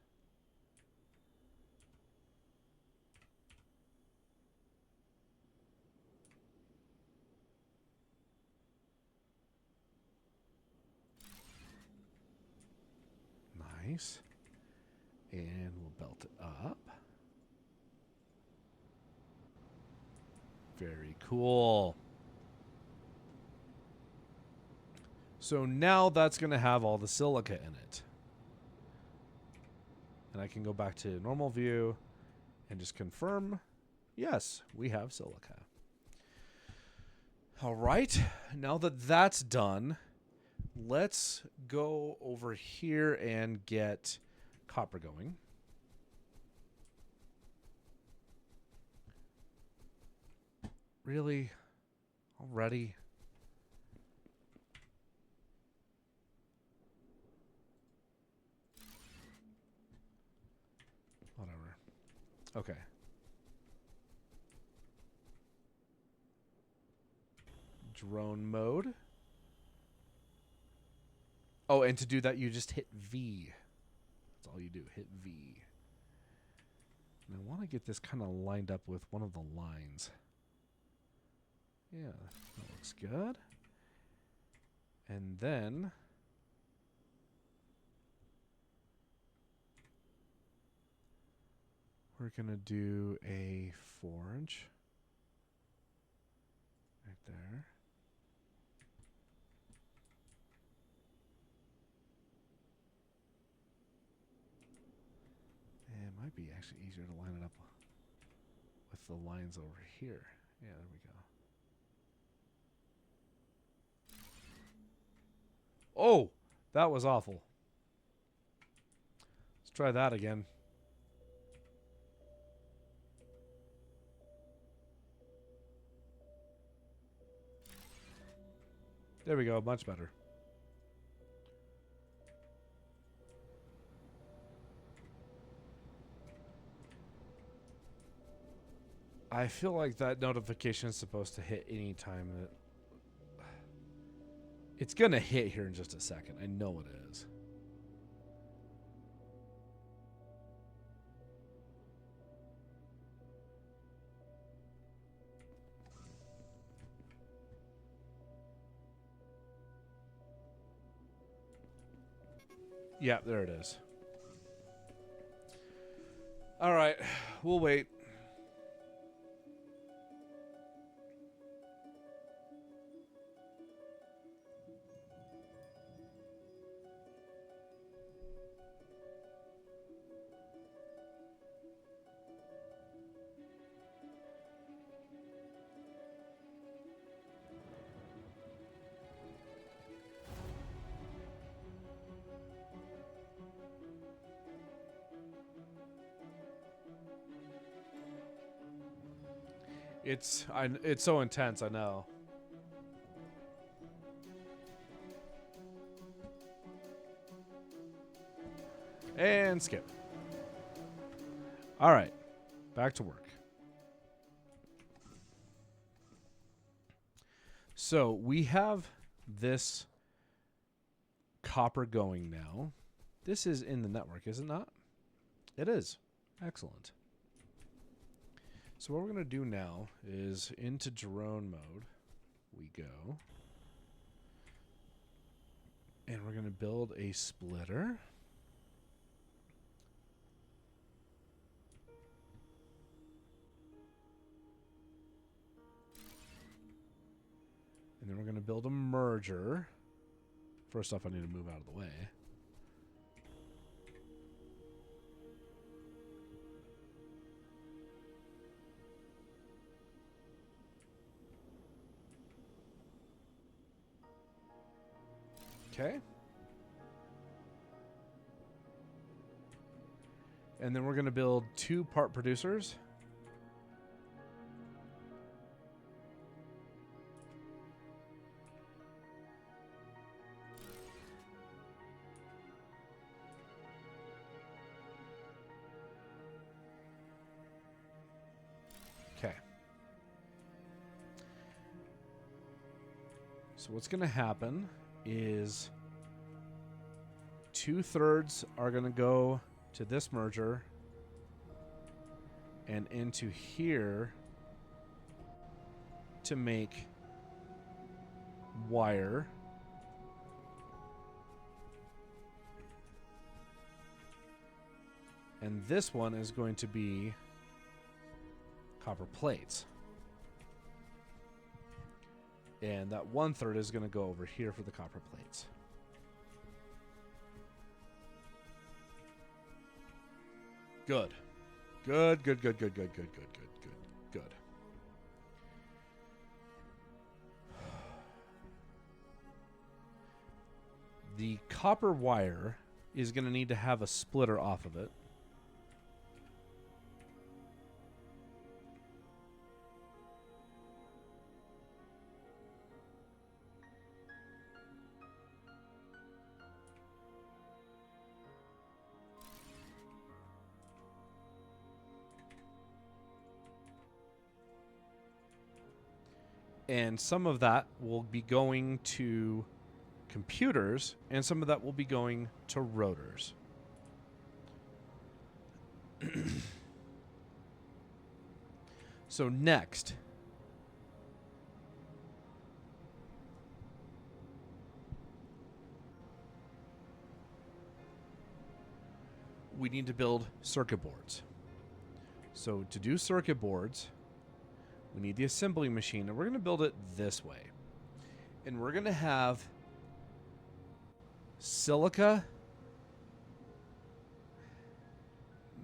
Nice. And we'll belt it up. Very cool. So now that's going to have all the silica in it. And I can go back to normal view and just confirm, yes, we have silica. All right. Now that that's done, let's go over here and get copper going. Really? Already? Whatever. Okay. Drone mode. Oh, and to do that, you just hit V. That's all you do. Hit V. And I want to get this kind of lined up with one of the lines. Yeah, that looks good. And then we're going to do a forge right there. And it might be actually easier to line it up with the lines over here. Yeah, there we go. Oh, that was awful. Let's try that again. There we go, much better. I feel like that notification is supposed to hit any time that... It's going to hit here in just a second. I know it is. Yeah, there it is. All right, we'll wait. It's so intense, I know. And skip. All right. Back to work. So we have this copper going now. This is in the network, is it not? It is. Excellent. So what we're going to do now is into drone mode we go. And we're going to build a splitter. And then we're going to build a merger. First off, I need to move out of the way. Okay. And then we're going to build 2 part producers. Okay. So what's going to happen is 2/3 are going to go to this merger and into here to make wire. And this one is going to be copper plates. And that 1/3 is going to go over here for the copper plates. Good. Good, good, good, good, good, good, good, good, good, good. The copper wire is going to need to have a splitter off of it. And some of that will be going to computers, and some of that will be going to rotors. So next, we need to build circuit boards. So to do circuit boards, we need the assembly machine, and we're going to build it this way. And we're going to have silica.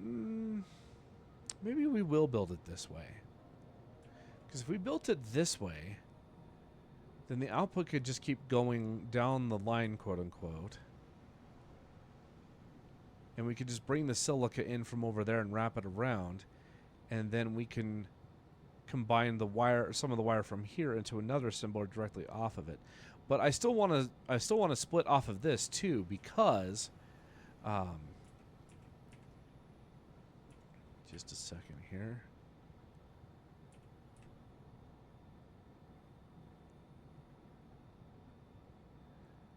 Maybe we will build it this way. Because if we built it this way, then the output could just keep going down the line, quote unquote. And we could just bring the silica in from over there and wrap it around. And then we can combine the wire, some of the wire from here into another assembler directly off of it. But I still want to split off of this too, because just a second here.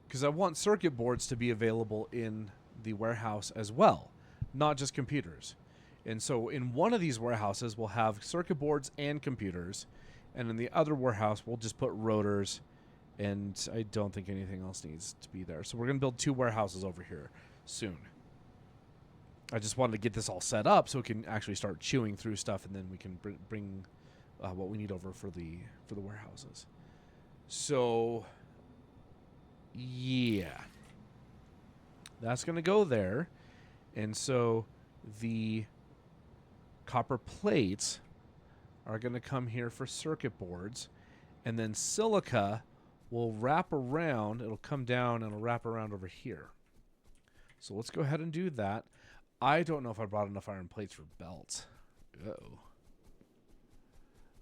Because I want circuit boards to be available in the warehouse as well, not just computers. And so in one of these warehouses, we'll have circuit boards and computers. And in the other warehouse, we'll just put rotors. And I don't think anything else needs to be there. So we're going to build 2 warehouses over here soon. I just wanted to get this all set up so we can actually start chewing through stuff. And then we can bring what we need over for the warehouses. So, yeah. That's going to go there. And so the copper plates are going to come here for circuit boards, and then silica will wrap around. It'll come down and it'll wrap around over here. So let's go ahead and do that. I don't know if I brought enough iron plates for belts. Uh-oh.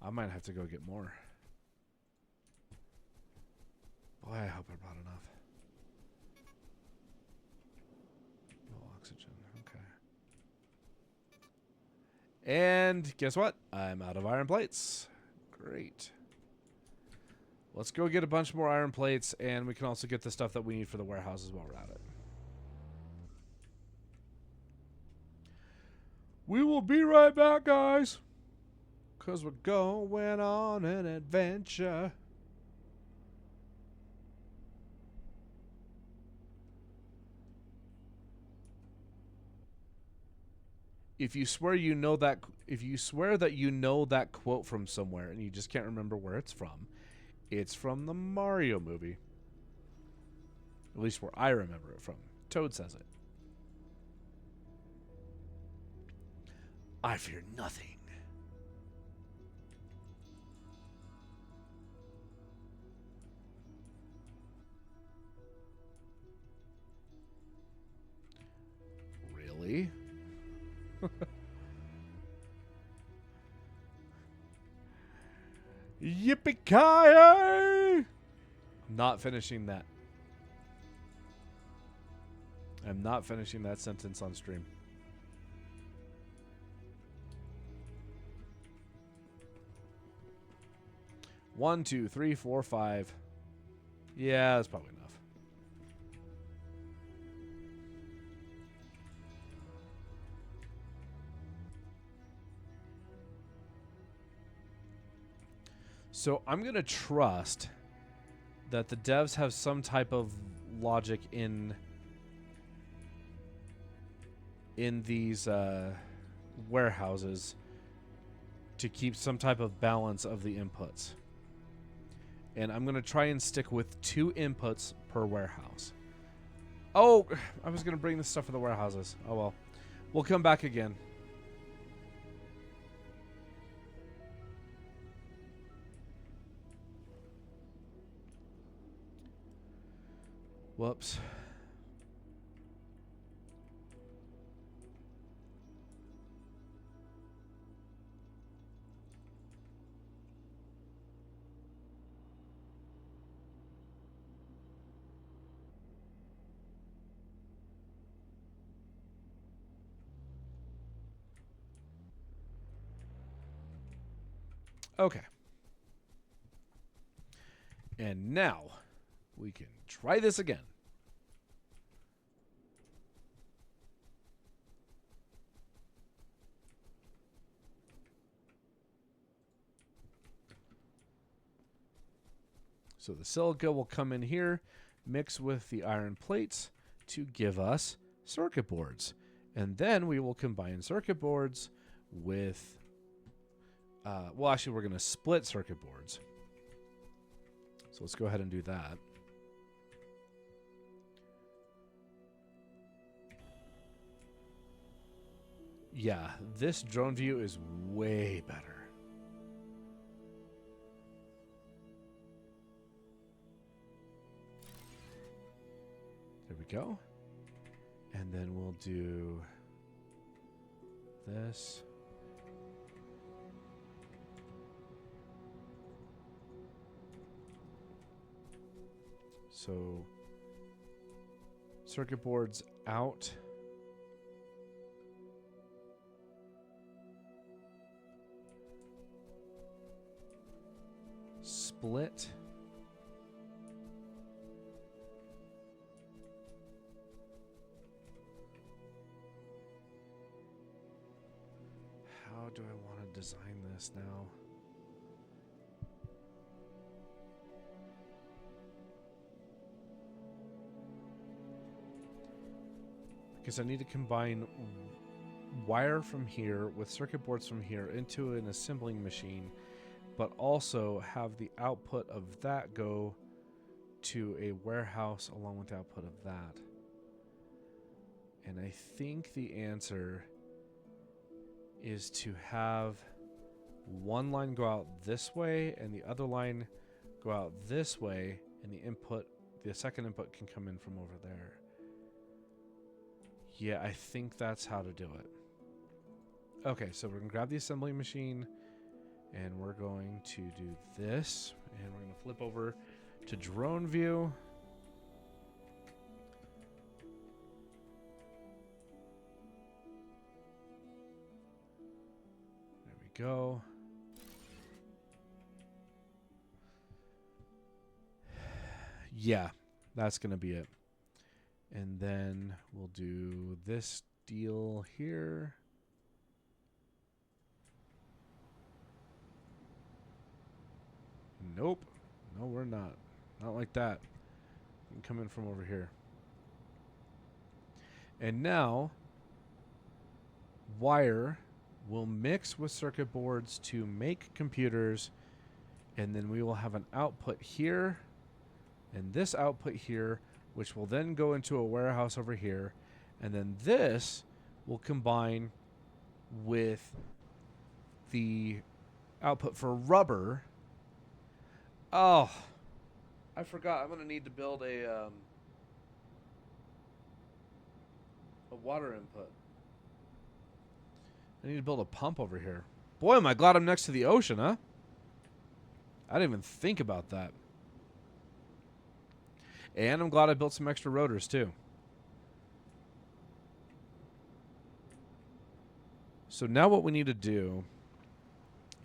I might have to go get more. Boy, I hope I brought enough. No oxygen. Okay. And guess what? I'm out of iron plates. Great. Let's go get a bunch more iron plates, and we can also get the stuff that we need for the warehouses while we're at it. We will be right back, guys. Because we're going on an adventure. If you swear you know that, if you swear that you know that quote from somewhere and you just can't remember where it's from the Mario movie. At least where I remember it from. Toad says it. I fear nothing. Really? Yippee-ki-yay! Not finishing that. I'm not finishing that sentence on stream. One, two, three, four, five. Yeah, that's probably enough. So I'm going to trust that the devs have some type of logic in these warehouses to keep some type of balance of the inputs. And I'm going to try and stick with 2 inputs per warehouse. Oh, I was going to bring this stuff for the warehouses. Oh, well. We'll come back again. Whoops. Okay. And now we can try this again. So the silica will come in here, mix with the iron plates to give us circuit boards. And then we will combine circuit boards with... well, actually, we're going to split circuit boards. So let's go ahead and do that. Yeah, this drone view is way better. There we go. And then we'll do this. So circuit boards out. Split. How do I want to design this now? Because I need to combine wire from here with circuit boards from here into an assembling machine, but also have the output of that go to a warehouse along with the output of that. And I think the answer is to have one line go out this way and the other line go out this way, and the second input can come in from over there. Yeah, I think that's how to do it. Okay, so we're going to grab the assembly machine, And we're going to do this. And we're going to flip over to drone view. There we go. Yeah, that's going to be it. And then we'll do this deal here. Nope. No, we're not. Not like that. You can come in from over here. And now, wire will mix with circuit boards to make computers. And then we will have an output here. And this output here, which will then go into a warehouse over here. And then this will combine with the output for rubber. Oh, I forgot. I'm going to need to build a water input. I need to build a pump over here. Boy, am I glad I'm next to the ocean, huh? I didn't even think about that. And I'm glad I built some extra rotors, too. So now what we need to do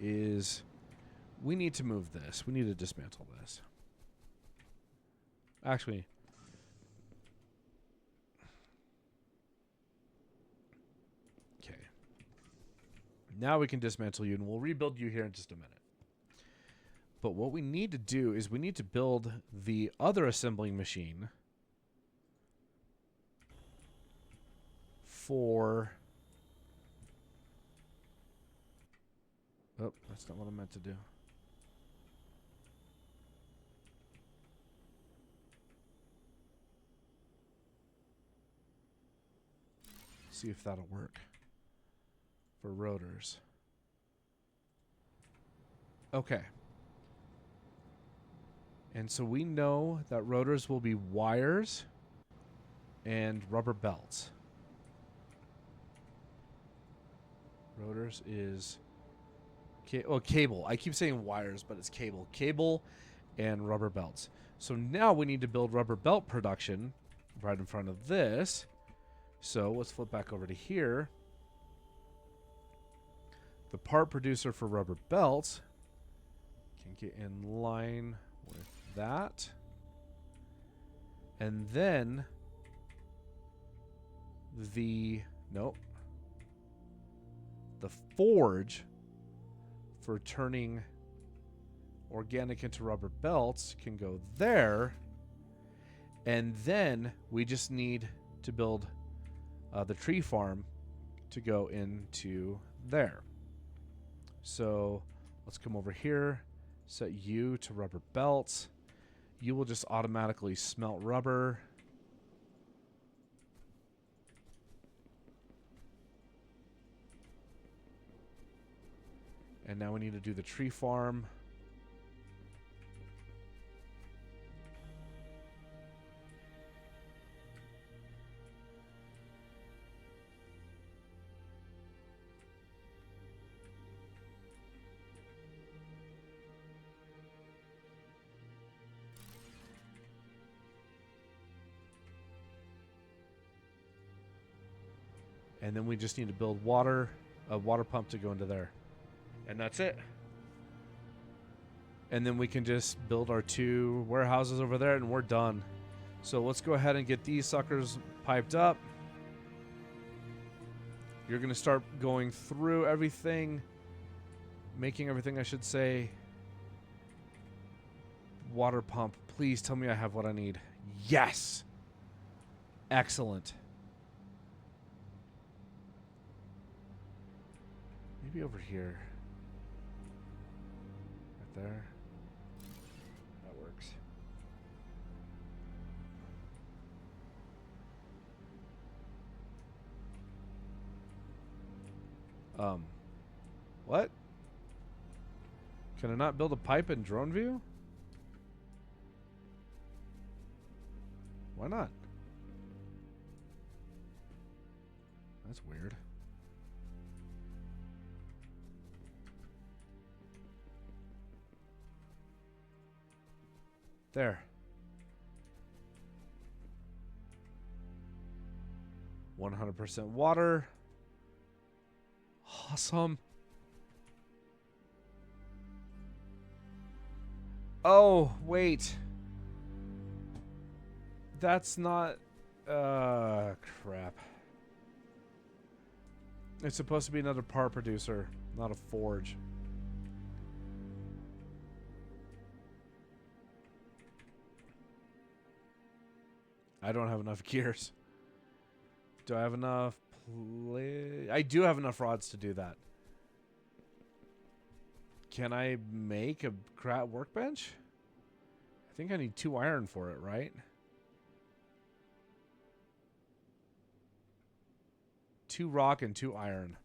is we need to move this. We need to dismantle this. Actually, okay. Now we can dismantle you, and we'll rebuild you here in just a minute. But what we need to do is we need to build the other assembling machine for... Oh, that's not what I meant to do. See if that'll work for rotors. Okay. And so we know that rotors will be wires and rubber belts. Rotors is cable. I keep saying wires, but it's cable. Cable and rubber belts. So now we need to build rubber belt production right in front of this. So let's flip back over to here. The part producer for rubber belts can get in line with that. And then the forge for turning organic into rubber belts can go there. And then we just need to build the tree farm to go into there. So let's come over here, set you to rubber belts. You will just automatically smelt rubber. And now we need to do the tree farm. And then we just need to build a water pump to go into there. And that's it. And then we can just build our 2 warehouses over there and we're done. So let's go ahead and get these suckers piped up. You're going to start going through everything. Making everything, I should say. Water pump. Please tell me I have what I need. Yes! Excellent. Maybe over here. Right there. That works. What? Can I not build a pipe in drone view? Why not? That's weird. There. 100% water. Awesome. Oh, wait. That's not... crap. It's supposed to be another power producer, not a forge. I don't have enough gears. Do I have enough... I do have enough rods to do that. Can I make a workbench? I think I need 2 iron for it, right? 2 rock and 2 iron.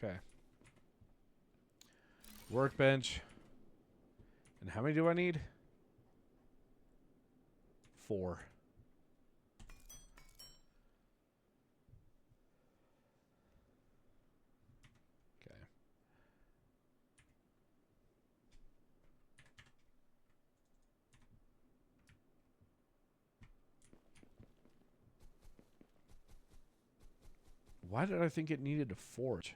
Okay. Workbench. And how many do I need? 4. Okay. Why did I think it needed a forge?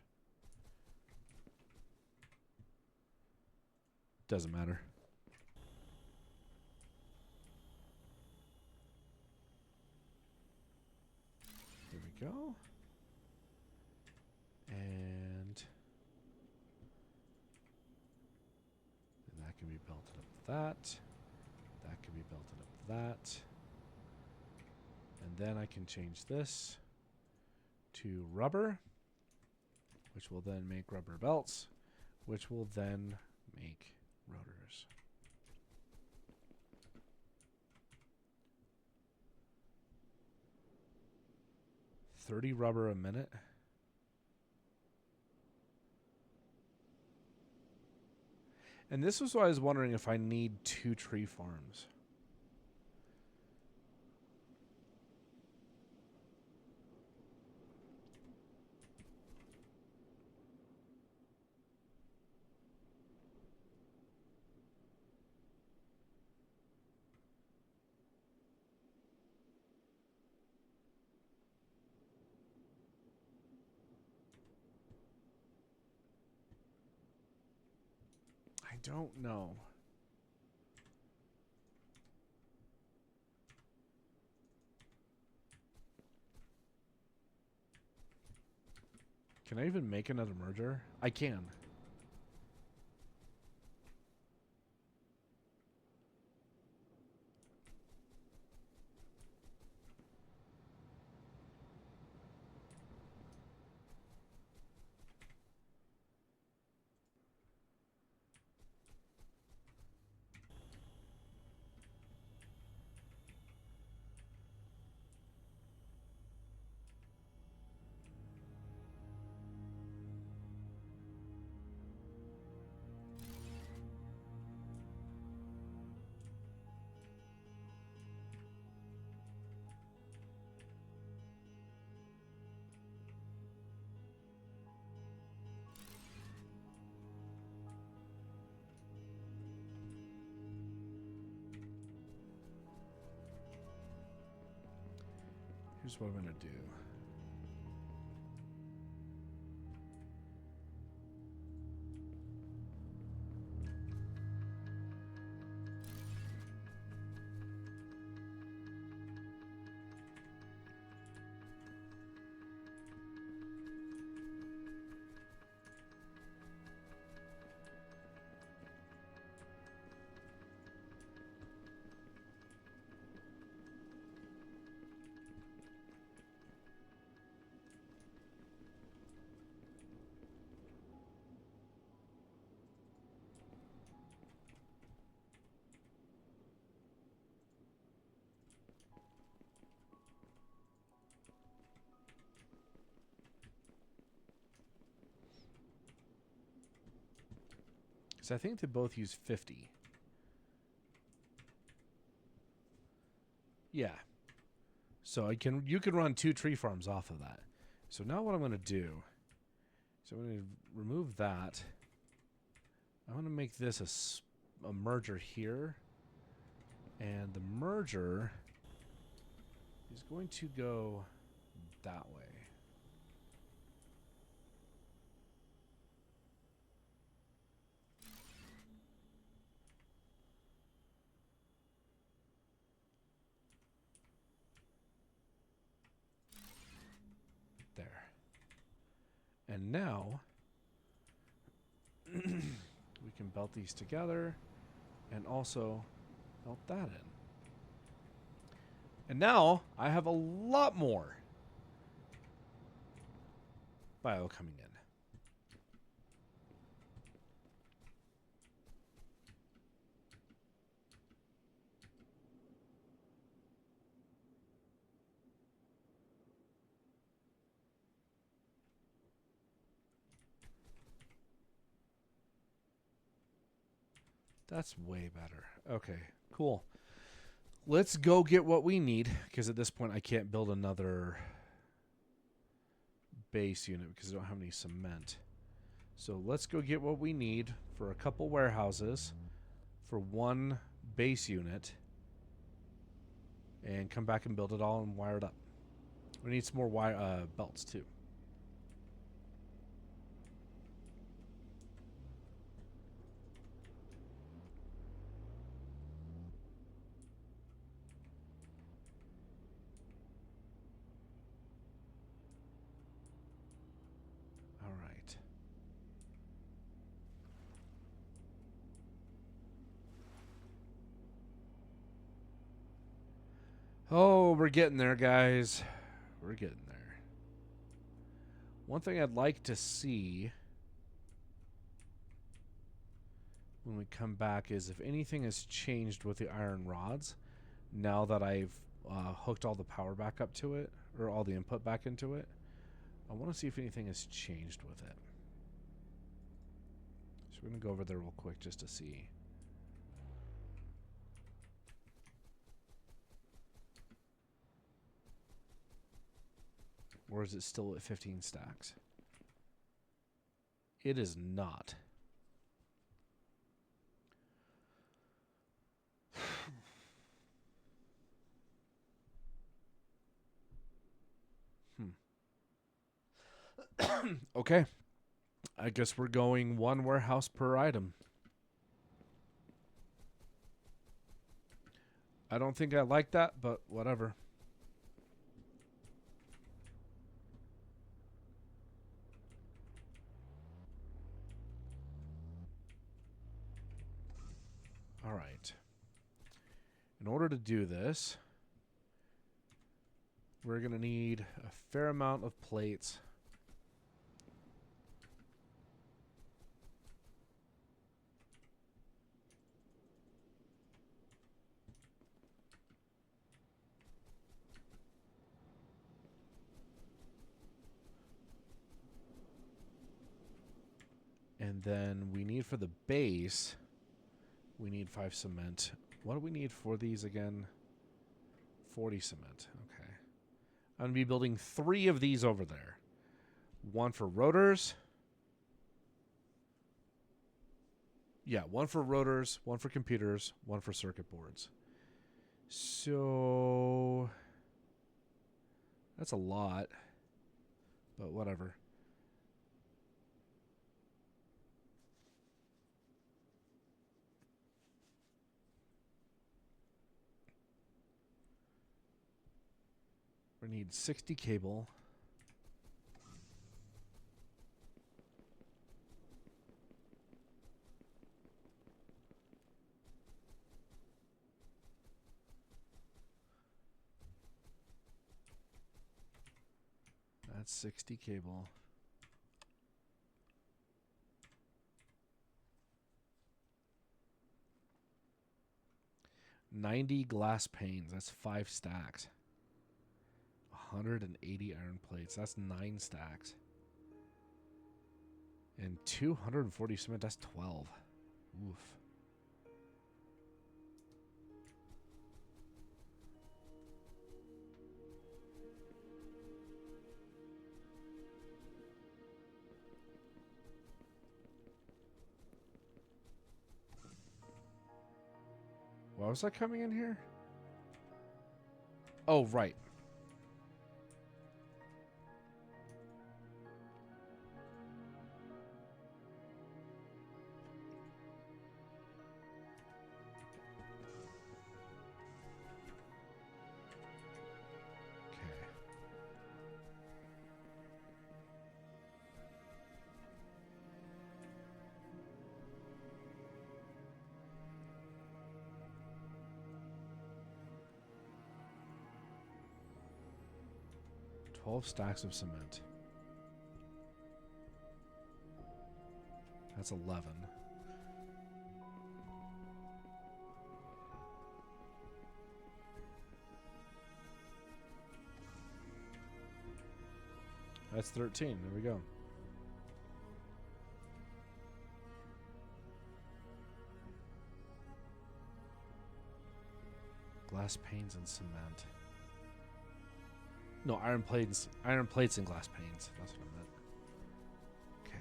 Doesn't matter. There we go. And that can be belted up with that. That can be belted up with that. And then I can change this to rubber, which will then make rubber belts, which will then make rotors. $30 rubber a minute. And this was why I was wondering if I need 2 tree farms. I don't know. Can I even make another merger? I can. Here's what I'm going to do. So I think they both use 50. Yeah. So you can run 2 tree farms off of that. So now what I'm going to do, so I'm going to remove that. I'm going to make this a merger here. And the merger is going to go that way. There. And now we can belt these together and also belt that in. And now I have a lot more bio coming in. That's way better. Okay, cool. Let's go get what we need, because at this point I can't build another base unit because I don't have any cement. So let's go get what we need for a couple warehouses, for 1 base unit, and come back and build it all and wire it up. We need some more belts too. All right. Oh, we're getting there, guys. We're getting there. One thing I'd like to see when we come back is if anything has changed with the iron rods now that I've hooked all the power back up to it, or all the input back into it. I want to see if anything has changed with it. So we're going to go over there real quick just to see. Or is it still at 15 stacks? It is not. Okay. I guess we're going 1 warehouse per item. I don't think I like that, but whatever. All right. In order to do this, we're going to need a fair amount of plates. And then we need for the base, we need 5 cement. What do we need for these again? 40 cement. Okay. I'm going to be building 3 of these over there. 1 for rotors. Yeah, 1 for rotors, 1 for computers, 1 for circuit boards. So that's a lot, but whatever. We need 60 cable. That's 60 cable. $90 glass panes. That's 5 stacks. 180 iron plates. That's 9 stacks. And 240 cement. That's 12. Oof. was I coming in here? Oh, right. Okay. $12 stacks of cement. That's 11. That's 13. There we go. Glass panes and cement. No, iron plates and glass panes. That's what I meant. Okay.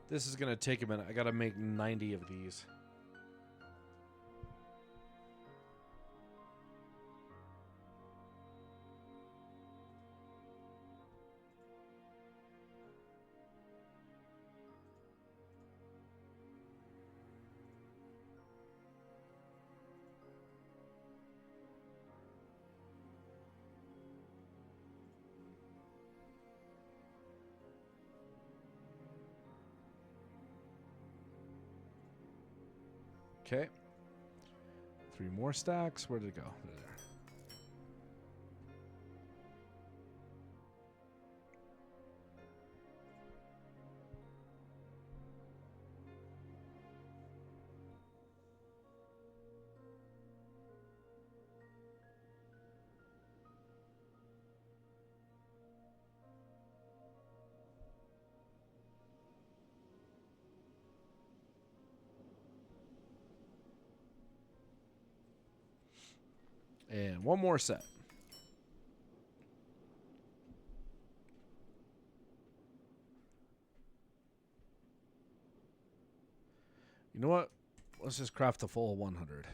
This is going to take a minute. I got to make 90 of these. Okay. 3 more stacks. Where did it go? And one more set. You know what? Let's just craft the full 100.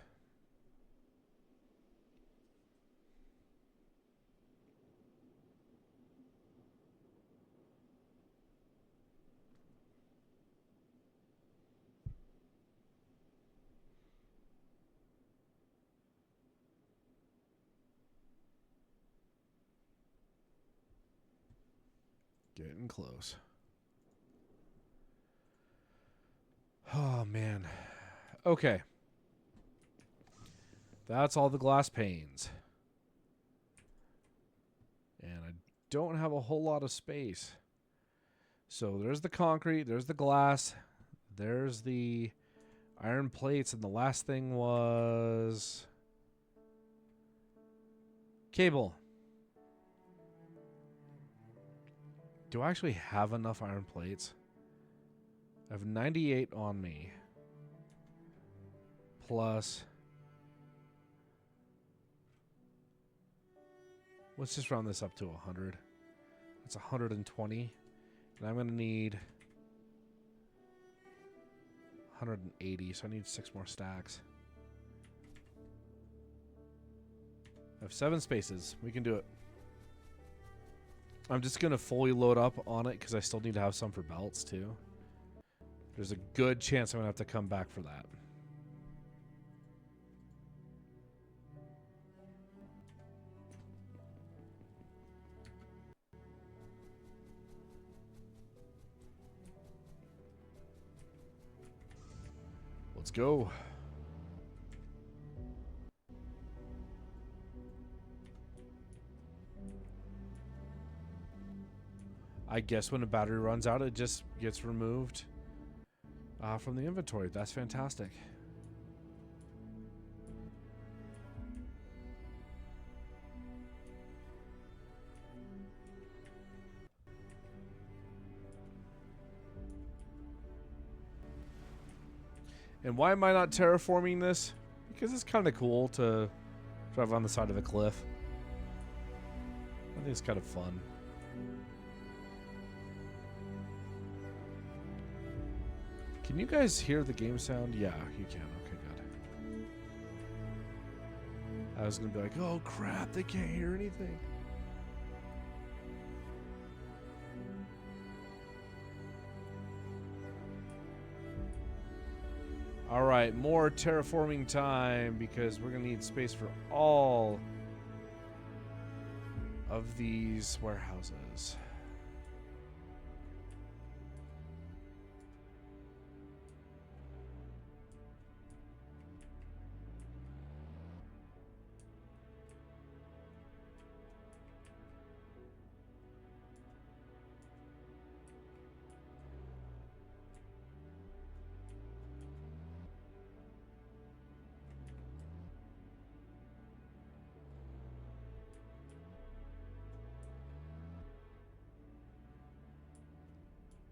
Getting close. Oh, man. Okay. That's all the glass panes. And I don't have a whole lot of space. So there's the concrete, there's the glass, there's the iron plates, and the last thing was cable. Do I actually have enough iron plates? I have 98 on me. Plus, let's just round this up to 100. That's 120. And I'm going to need 180, so I need 6 more stacks. I have 7 spaces. We can do it. I'm just going to fully load up on it because I still need to have some for belts too. There's a good chance I'm going to have to come back for that. Let's go. I guess when a battery runs out, it just gets removed from the inventory. That's fantastic. And why am I not terraforming this? Because it's kind of cool to drive on the side of a cliff. I think it's kind of fun. Can you guys hear the game sound? Yeah, you can. Okay, good. I was going to be like, oh crap, they can't hear anything. All right, more terraforming time because we're going to need space for all of these warehouses.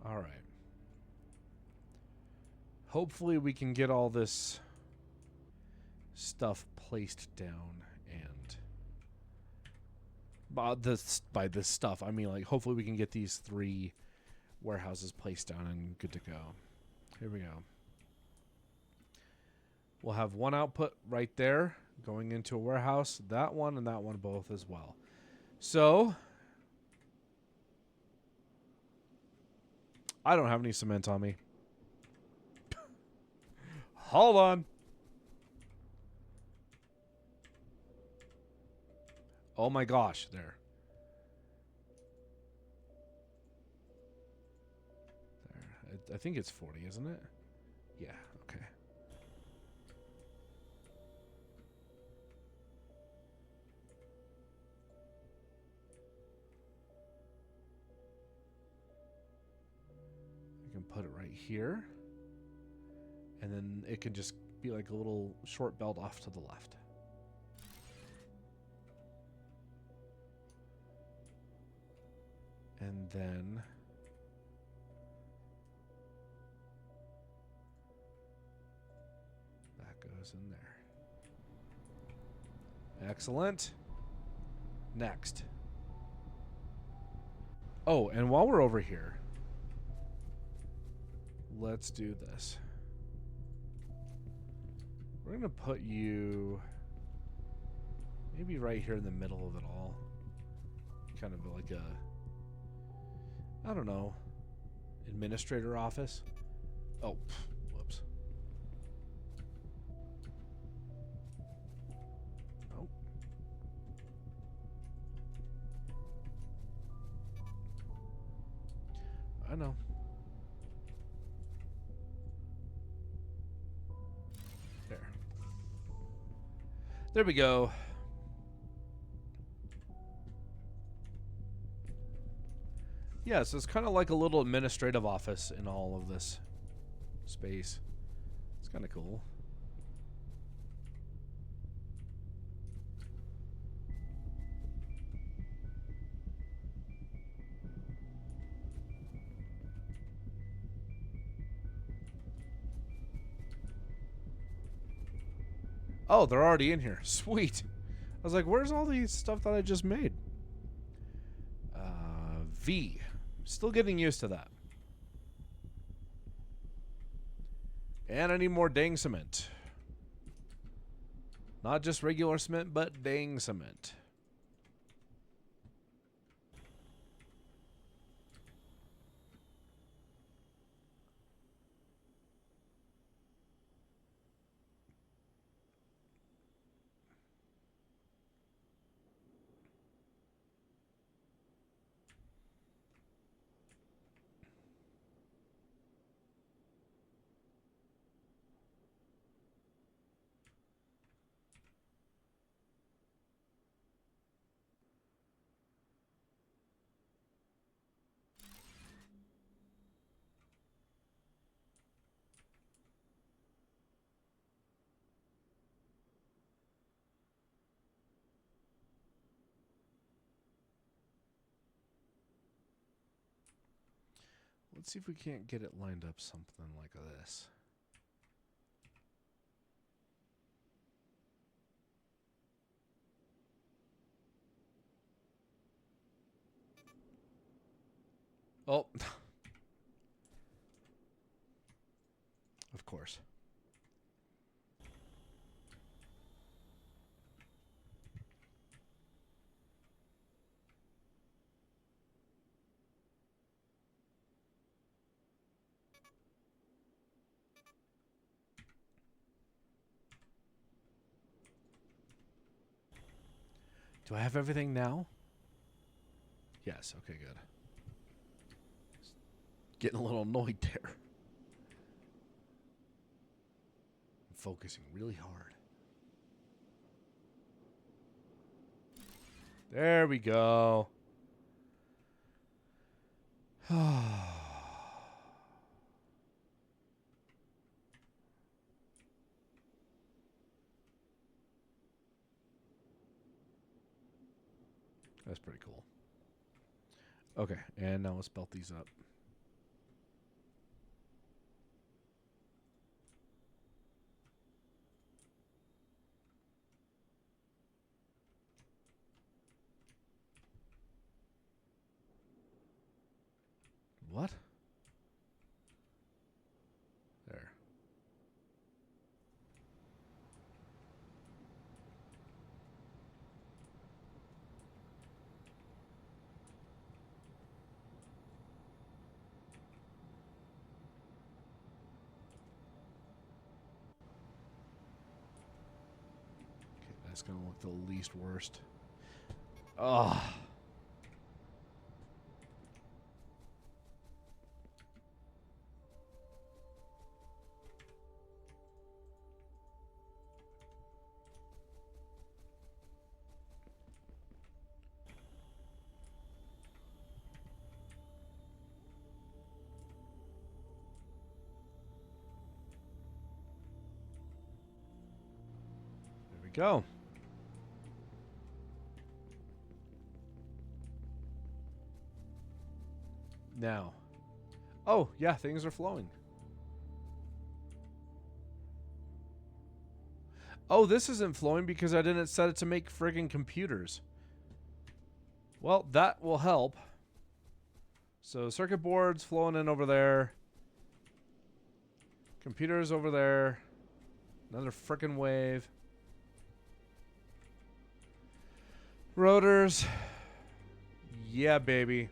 All right. Hopefully we can get all this stuff placed down, and by this stuff I mean like hopefully we can get these 3 warehouses placed down and good to go. Here we go. We'll have one output right there going into a warehouse, that one and that one both as well. So I don't have any cement on me. Hold on. Oh my gosh, there. I think it's 40, isn't it? Yeah, okay. I can put it right here. And then it can just be like a little short belt off to the left. And then that goes in there. Excellent. Next. Oh, and while we're over here, let's do this. We're going to put you maybe right here in the middle of it all. Kind of like a, I don't know, administrator office. Oh, whoops. Oh. I know. There we go. Yeah, so it's kind of like a little administrative office in all of this space. It's kind of cool. Oh, they're already in here. Sweet. I was like, where's all these stuff that I just made? V. Still getting used to that. And I need more dang cement. Not just regular cement, but dang cement. Let's see if we can't get it lined up something like this. Oh. Of course. Do I have everything now? Yes. Okay, good. Getting a little annoyed there. I'm focusing really hard. There we go. That's pretty cool. Okay, and now let's belt these up. What? There. Okay, that's gonna look the least worst. Oh. There we go. Now. Oh, yeah, things are flowing. Oh, this isn't flowing because I didn't set it to make friggin' computers. Well, that will help. So circuit boards flowing in over there. Computers over there. Another frickin' wave. Rotors. Yeah, baby.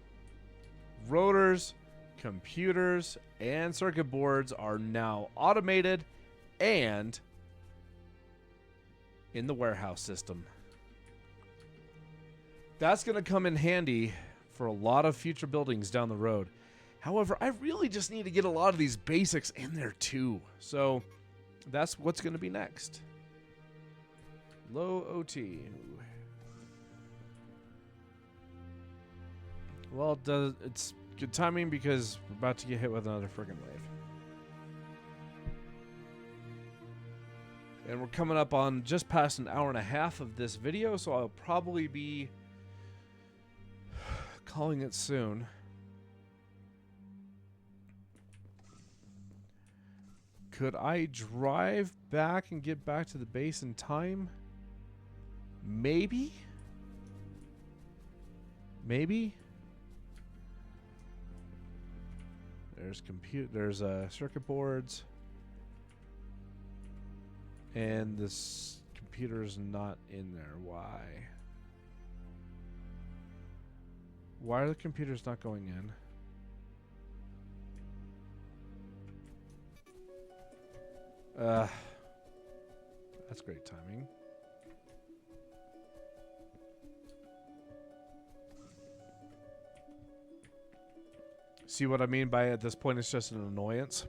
Rotors, computers, and circuit boards are now automated and in the warehouse system. That's going to come in handy for a lot of future buildings down the road. However, I really just need to get a lot of these basics in there too. So that's what's going to be next. Low OT. Well, it's good timing because we're about to get hit with another friggin' wave. And we're coming up on just past an hour and a half of this video, so I'll probably be calling it soon. Could I drive back and get back to the base in time? Maybe? Maybe? There's circuit boards. And this computer is not in there. Why? Why are the computers not going in? That's great timing. See what I mean by at this point it's just an annoyance?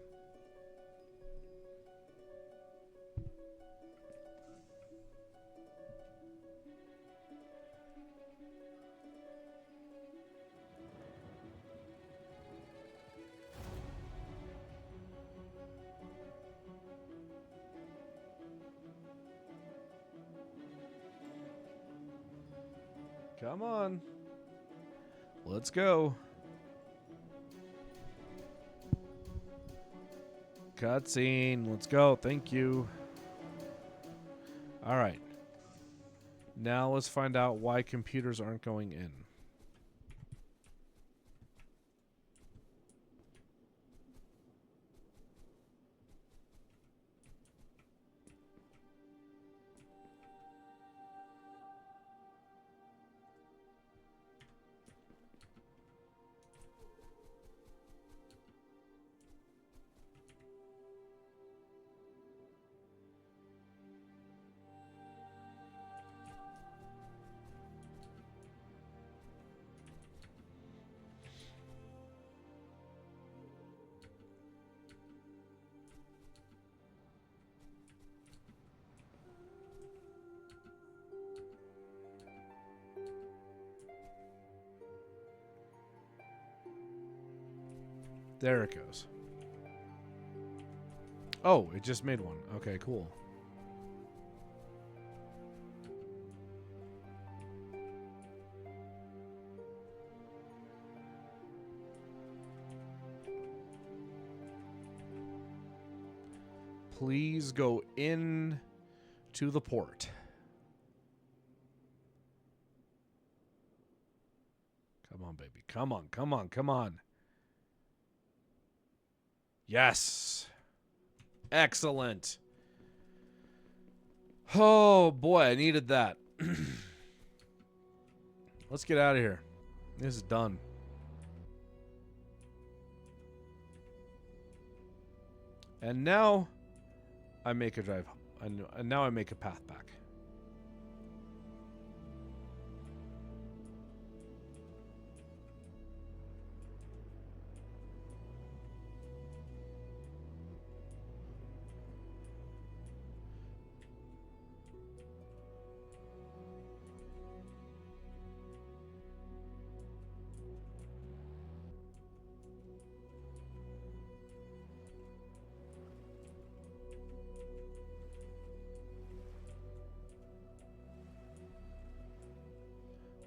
Come on. Let's go. Cutscene. Let's go. Thank you. All right. Now let's find out why computers aren't going in. There it goes. Oh, it just made one. Okay, cool. Please go in to the port. Come on, baby. Come on, come on, come on. Yes. Excellent. Oh, boy, I needed that. Let's get out of here. This is done. And now I make a drive. And now I make a path back.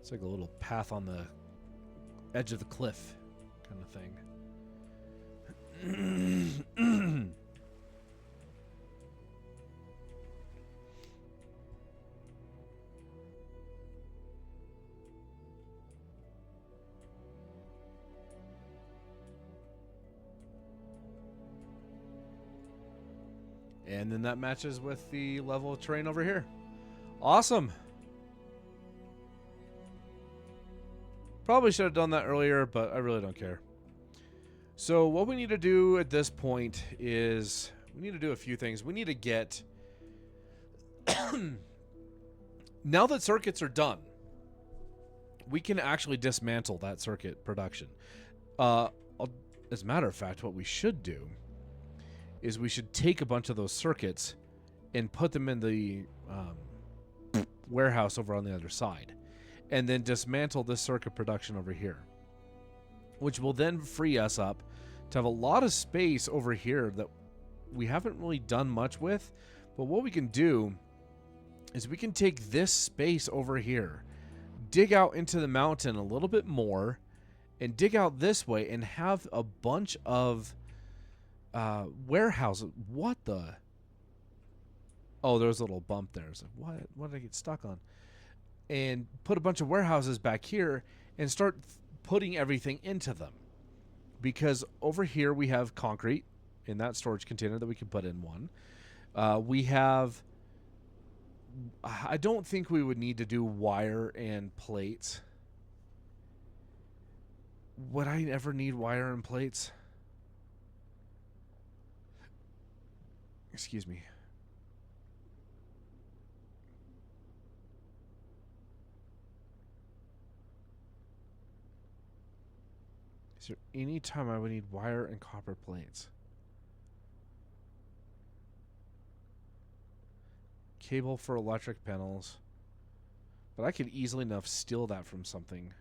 It's like a little path on the edge of the cliff kind of thing. And then that matches with the level of terrain over here. Awesome. Probably should have done that earlier, but I really don't care. So what we need to do at this point is we need to do a few things. We need to get... Now that circuits are done, we can actually dismantle that circuit production. As a matter of fact, what we should do is we should take a bunch of those circuits and put them in the warehouse over on the other side. And then dismantle this circuit production over here, which will then free us up to have a lot of space over here that we haven't really done much with. But what we can do is we can take this space over here, dig out into the mountain a little bit more, and dig out this way and have a bunch of warehouses. What the? Oh, there's a little bump there. It's like, what did I get stuck on? And put a bunch of warehouses back here and start putting everything into them. Because over here we have concrete in that storage container that we can put in one. We have... I don't think we would need to do wire and plates. Would I ever need wire and plates? Excuse me. Is there any time I would need wire and copper plates? Cable for electric panels. But I could easily enough steal that from something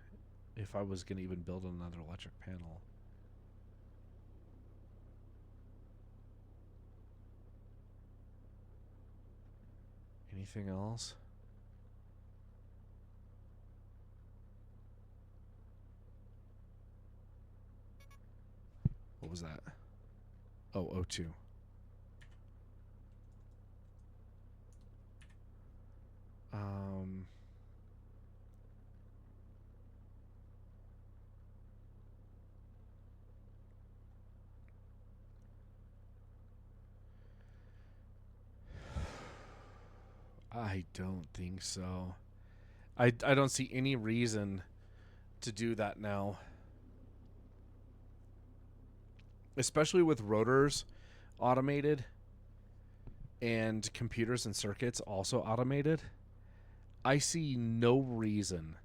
if I was going to even build another electric panel. Anything else? What was that? Oh, O2. I don't think so. I don't see any reason to do that now. Especially with rotors automated and computers and circuits also automated. I see no reason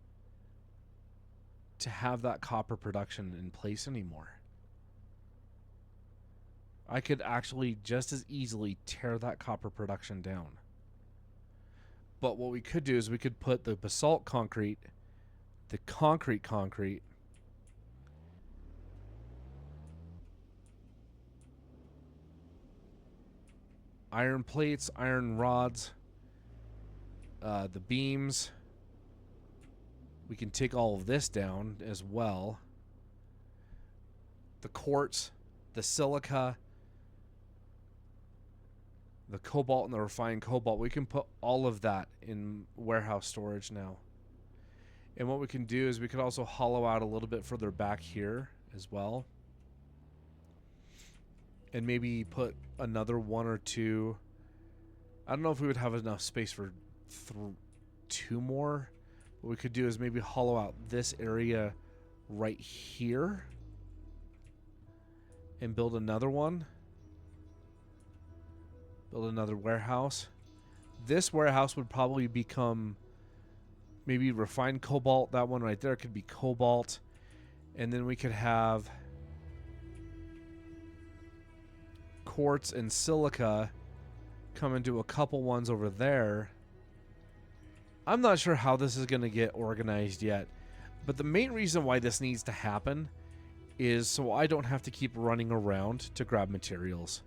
to have that copper production in place anymore. I could actually just as easily tear that copper production down. But what we could do is we could put the basalt concrete, the concrete, iron plates, iron rods, the beams. We can take all of this down as well. The quartz, the silica, the cobalt, and the refined cobalt. We can put all of that in warehouse storage now. And what we can do is we could also hollow out a little bit further back here as well. And maybe put another one or two. I don't know if we would have enough space for two more. What we could do is maybe hollow out this area right here and build another one. Build another warehouse. This warehouse would probably become maybe refined cobalt. That one right there could be cobalt. And then we could have quartz and silica come into a couple ones over there. I'm not sure how this is going to get organized yet, but the main reason why this needs to happen is so I don't have to keep running around to grab materials.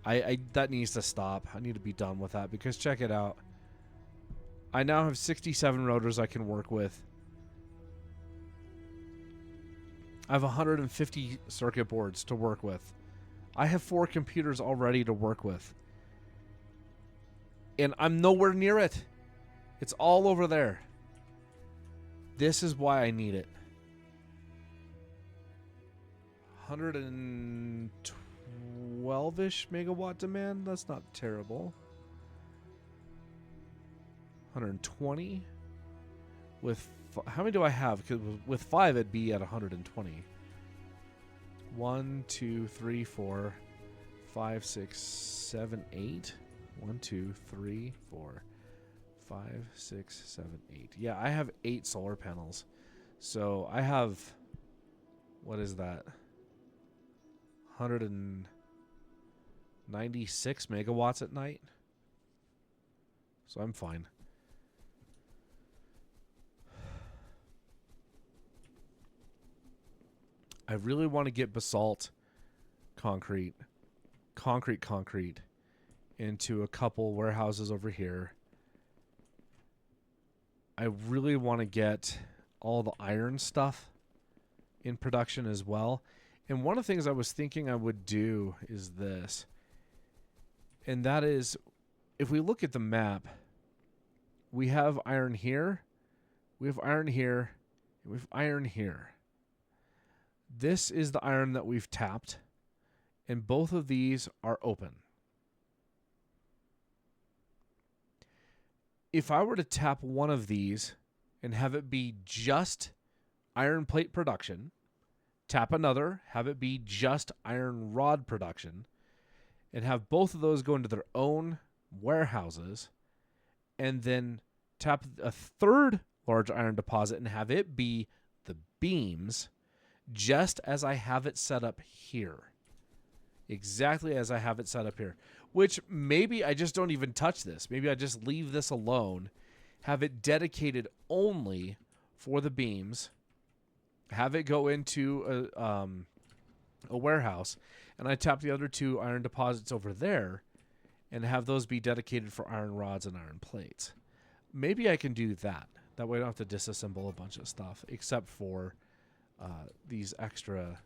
That needs to stop. I need to be done with that, because check it out. I now have 67 rotors I can work with. I have 150 circuit boards to work with. I have 4 computers already to work with. And I'm nowhere near it. It's all over there. This is why I need it. 112-ish megawatt demand. That's not terrible. 120. With how many do I have? Because with 5, it'd be at 120. 1, 2, 3, 4, 5, 6, 7, 8. 1, 2, 3, 4, 5, 6, 7, 8. Yeah, I have 8 solar panels. So I have, what is that? 196 megawatts at night. So I'm fine. I really want to get basalt concrete into a couple warehouses over here. I really want to get all the iron stuff in production as well. And one of the things I was thinking I would do is this. And that is, if we look at the map, we have iron here, we have iron here, and we have iron here. This is the iron that we've tapped, and both of these are open. If I were to tap one of these and have it be just iron plate production, tap another, have it be just iron rod production, and have both of those go into their own warehouses, and then tap a third large iron deposit and have it be the beams, just as I have it set up here. Exactly as I have it set up here. Which maybe I just don't even touch this. Maybe I just leave this alone, have it dedicated only for the beams, have it go into a warehouse, and I tap the other 2 iron deposits over there and have those be dedicated for iron rods and iron plates. Maybe I can do that. That way I don't have to disassemble a bunch of stuff, except for these extra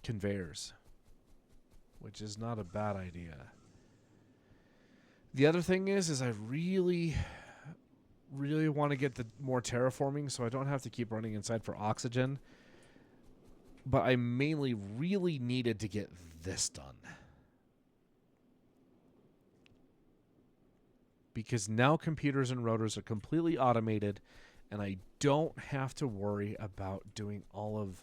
conveyors, which is not a bad idea. The other thing is I really want to get the more terraforming so I don't have to keep running inside for oxygen. But I mainly really needed to get this done. Because now computers and rotors are completely automated, and I don't have to worry about doing all of...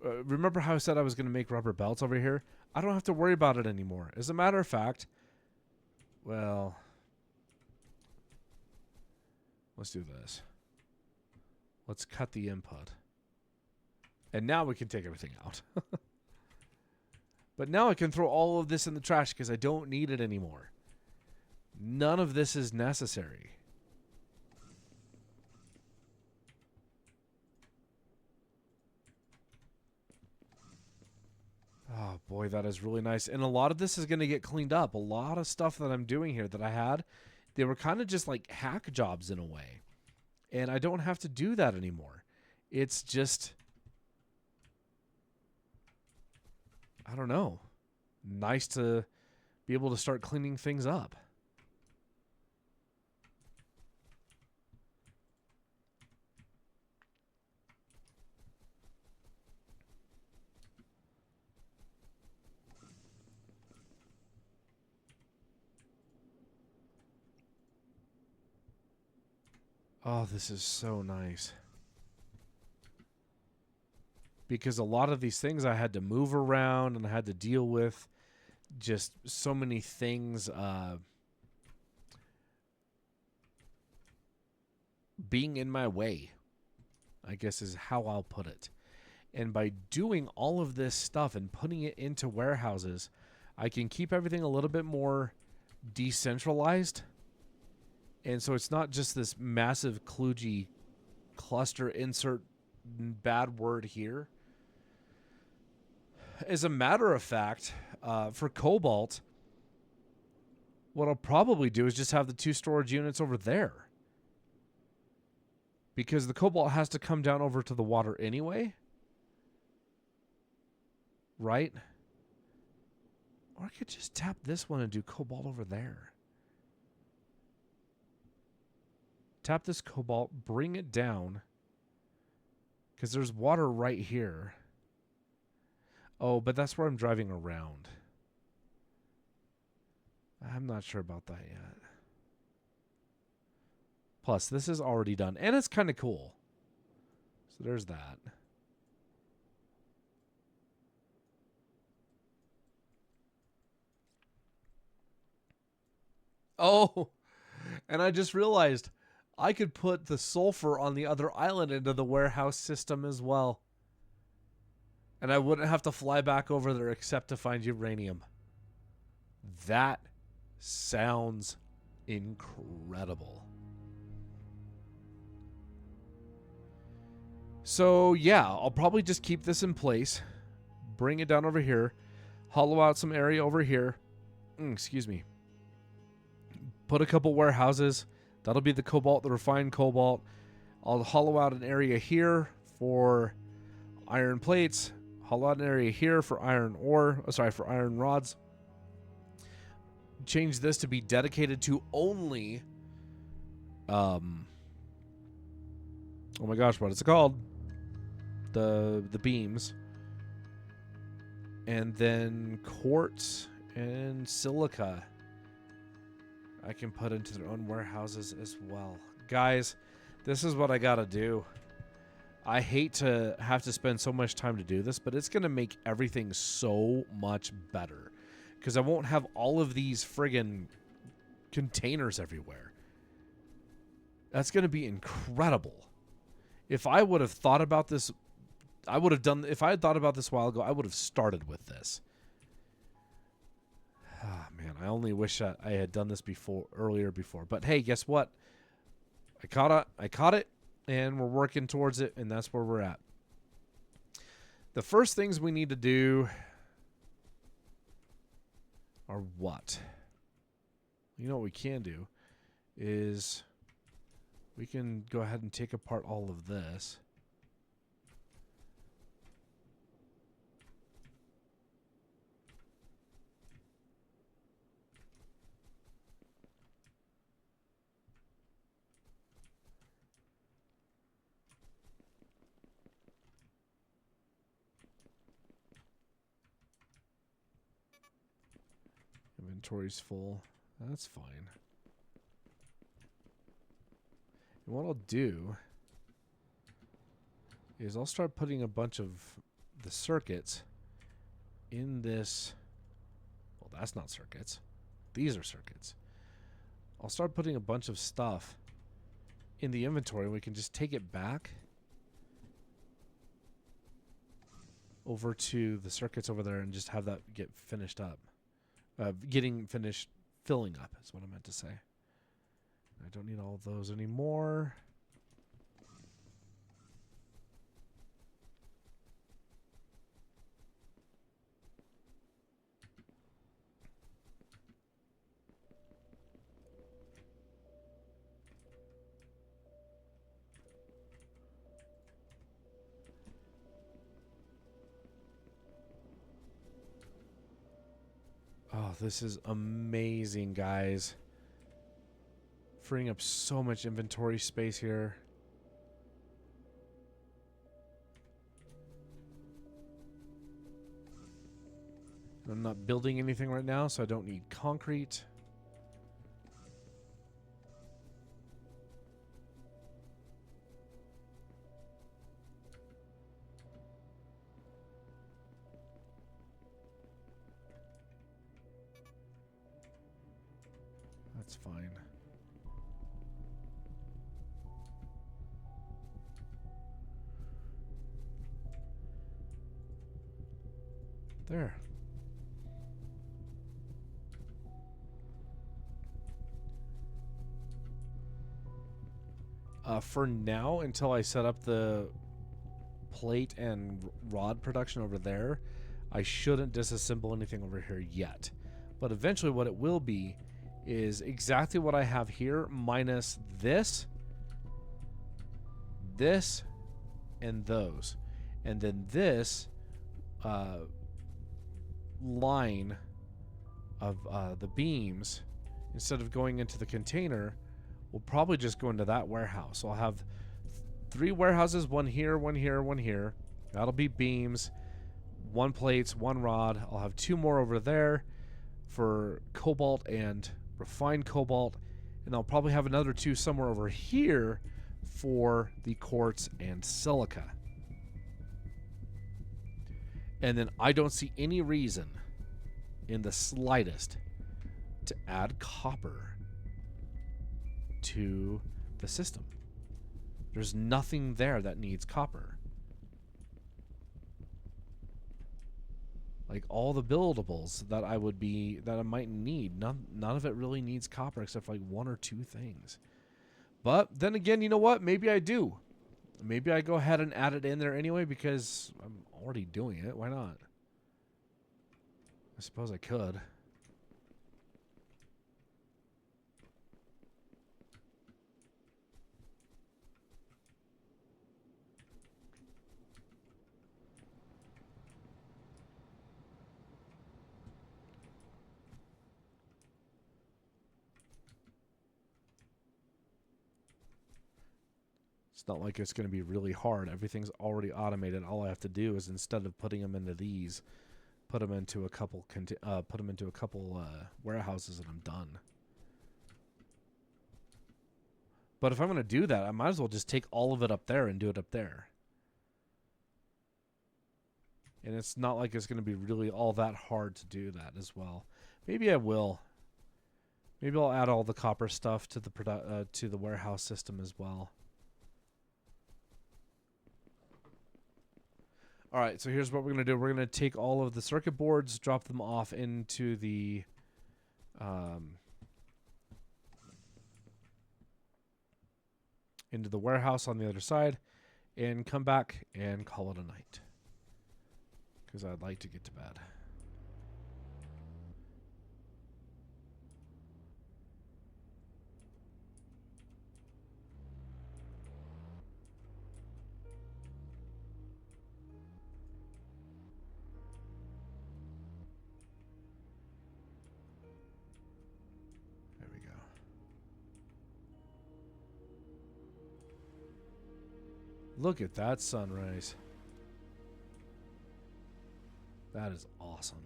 remember how I said I was going to make rubber belts over here? I don't have to worry about it anymore. As a matter of fact, well, let's do this. Let's cut the input. And now we can take everything out. But now I can throw all of this in the trash because I don't need it anymore. None of this is necessary. Oh boy, that is really nice. And a lot of this is going to get cleaned up. A lot of stuff that I'm doing here that I had, they were kind of just like hack jobs in a way. And I don't have to do that anymore. It's just, I don't know, nice to be able to start cleaning things up. Oh, this is so nice. Because a lot of these things I had to move around and I had to deal with just so many things being in my way, I guess is how I'll put it. And by doing all of this stuff and putting it into warehouses, I can keep everything a little bit more decentralized. And so it's not just this massive kludgy cluster, insert bad word here. As a matter of fact, for Cobalt, what I'll probably do is just have the 2 storage units over there. Because the Cobalt has to come down over to the water anyway. Right? Or I could just tap this one and do Cobalt over there. Tap this Cobalt, bring it down. Because there's water right here. Oh, but that's where I'm driving around. I'm not sure about that yet. Plus, this is already done. And it's kind of cool. So there's that. Oh, and I just realized I could put the sulfur on the other island into the warehouse system as well. And I wouldn't have to fly back over there except to find uranium. That sounds incredible. So, yeah, I'll probably just keep this in place. Bring it down over here. Hollow out some area over here. Excuse me. Put a couple warehouses. That'll be the cobalt, the refined cobalt. I'll hollow out an area here for iron plates. Hollow out an area here for iron ore. For iron rods. Change this to be dedicated to only... oh my gosh, what is it called? The beams. And then quartz and silica I can put into their own warehouses as well. Guys, this is what I gotta do. I hate to have to spend so much time to do this, but it's gonna make everything so much better. Because I won't have all of these friggin' containers everywhere. That's gonna be incredible. If I would have thought about this, if I had thought about this a while ago, I would have started with this. Ah, man, I only wish I had done this earlier before. But hey, guess what? I caught it, and we're working towards it, and that's where we're at. The first things we need to do are what? You know what we can do is we can go ahead and take apart all of this. Inventory's full. That's fine. And what I'll do is I'll start putting a bunch of the circuits in this. Well, that's not circuits. These are circuits. I'll start putting a bunch of stuff in the inventory. We can just take it back over to the circuits over there and just have that get finished up. Getting finished filling up is what I meant to say. I don't need all of those anymore. Oh, this is amazing, guys. Freeing up so much inventory space here. I'm not building anything right now, so I don't need concrete. That's fine. There. For now, until I set up the plate and rod production over there, I shouldn't disassemble anything over here yet. But eventually what it will be is exactly what I have here, minus this, this, and those. And then this line of the beams, instead of going into the container, will probably just go into that warehouse. So I'll have 3 warehouses, one here, one here, one here. That'll be beams, 1 plates, 1 rod. I'll have 2 more over there for cobalt and refined cobalt, and I'll probably have another 2 somewhere over here for the quartz and silica. And then I don't see any reason in the slightest to add copper to the system. There's nothing there that needs copper. Like all the buildables that I might need, none of it really needs copper except for like 1 or 2 things. But then again, you know what? Maybe I do. Maybe I go ahead and add it in there anyway because I'm already doing it. Why not? I suppose I could. It's not like it's going to be really hard. Everything's already automated. All I have to do is, instead of putting them into these, put them into a couple warehouses, and I'm done. But if I'm going to do that, I might as well just take all of it up there and do it up there. And it's not like it's going to be really all that hard to do that as well. Maybe I will. Maybe I'll add all the copper stuff to the warehouse system as well. All right, so here's what we're going to do. We're going to take all of the circuit boards, drop them off into the warehouse on the other side, and come back and call it a night. Because I'd like to get to bed. There we go. Look at that sunrise. That is awesome.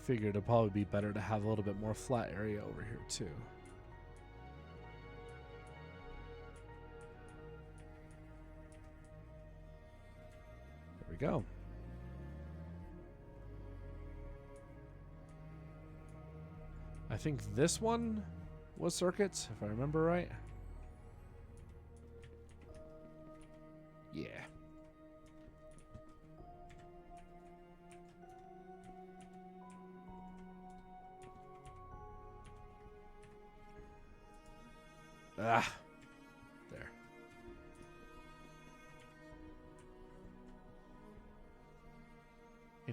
Figured it'd probably be better to have a little bit more flat area over here too. There we go. I think this one was circuits, if I remember right. Yeah. Ah, there.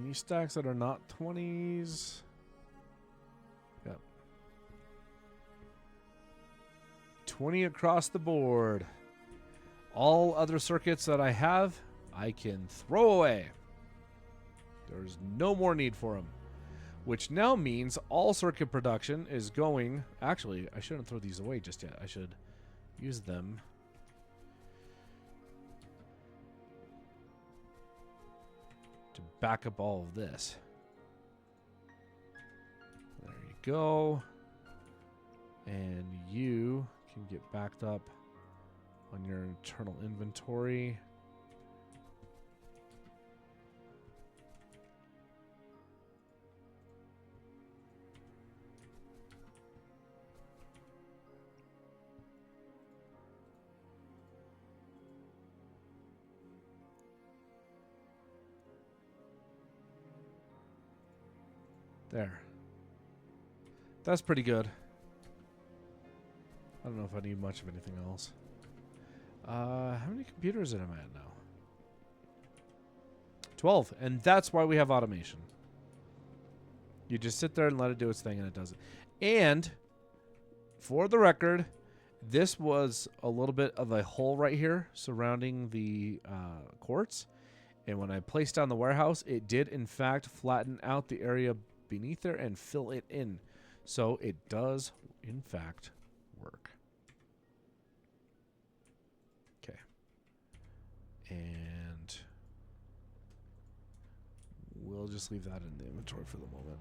Any stacks that are not 20s? Yep. 20 across the board. All other circuits that I have, I can throw away. There's no more need for them. Which now means all circuit production is going... Actually, I shouldn't throw these away just yet. I should use them to back up all of this. There you go. And you can get backed up on your internal inventory. There. That's pretty good. I don't know if I need much of anything else. How many computers am I at now? 12. And that's why we have automation. You just sit there and let it do its thing, and it does it. And, for the record, this was a little bit of a hole right here surrounding the quartz. And when I placed down the warehouse, it did, in fact, flatten out the area beneath there and fill it in. So it does, in fact, work. Okay. And we'll just leave that in the inventory for the moment.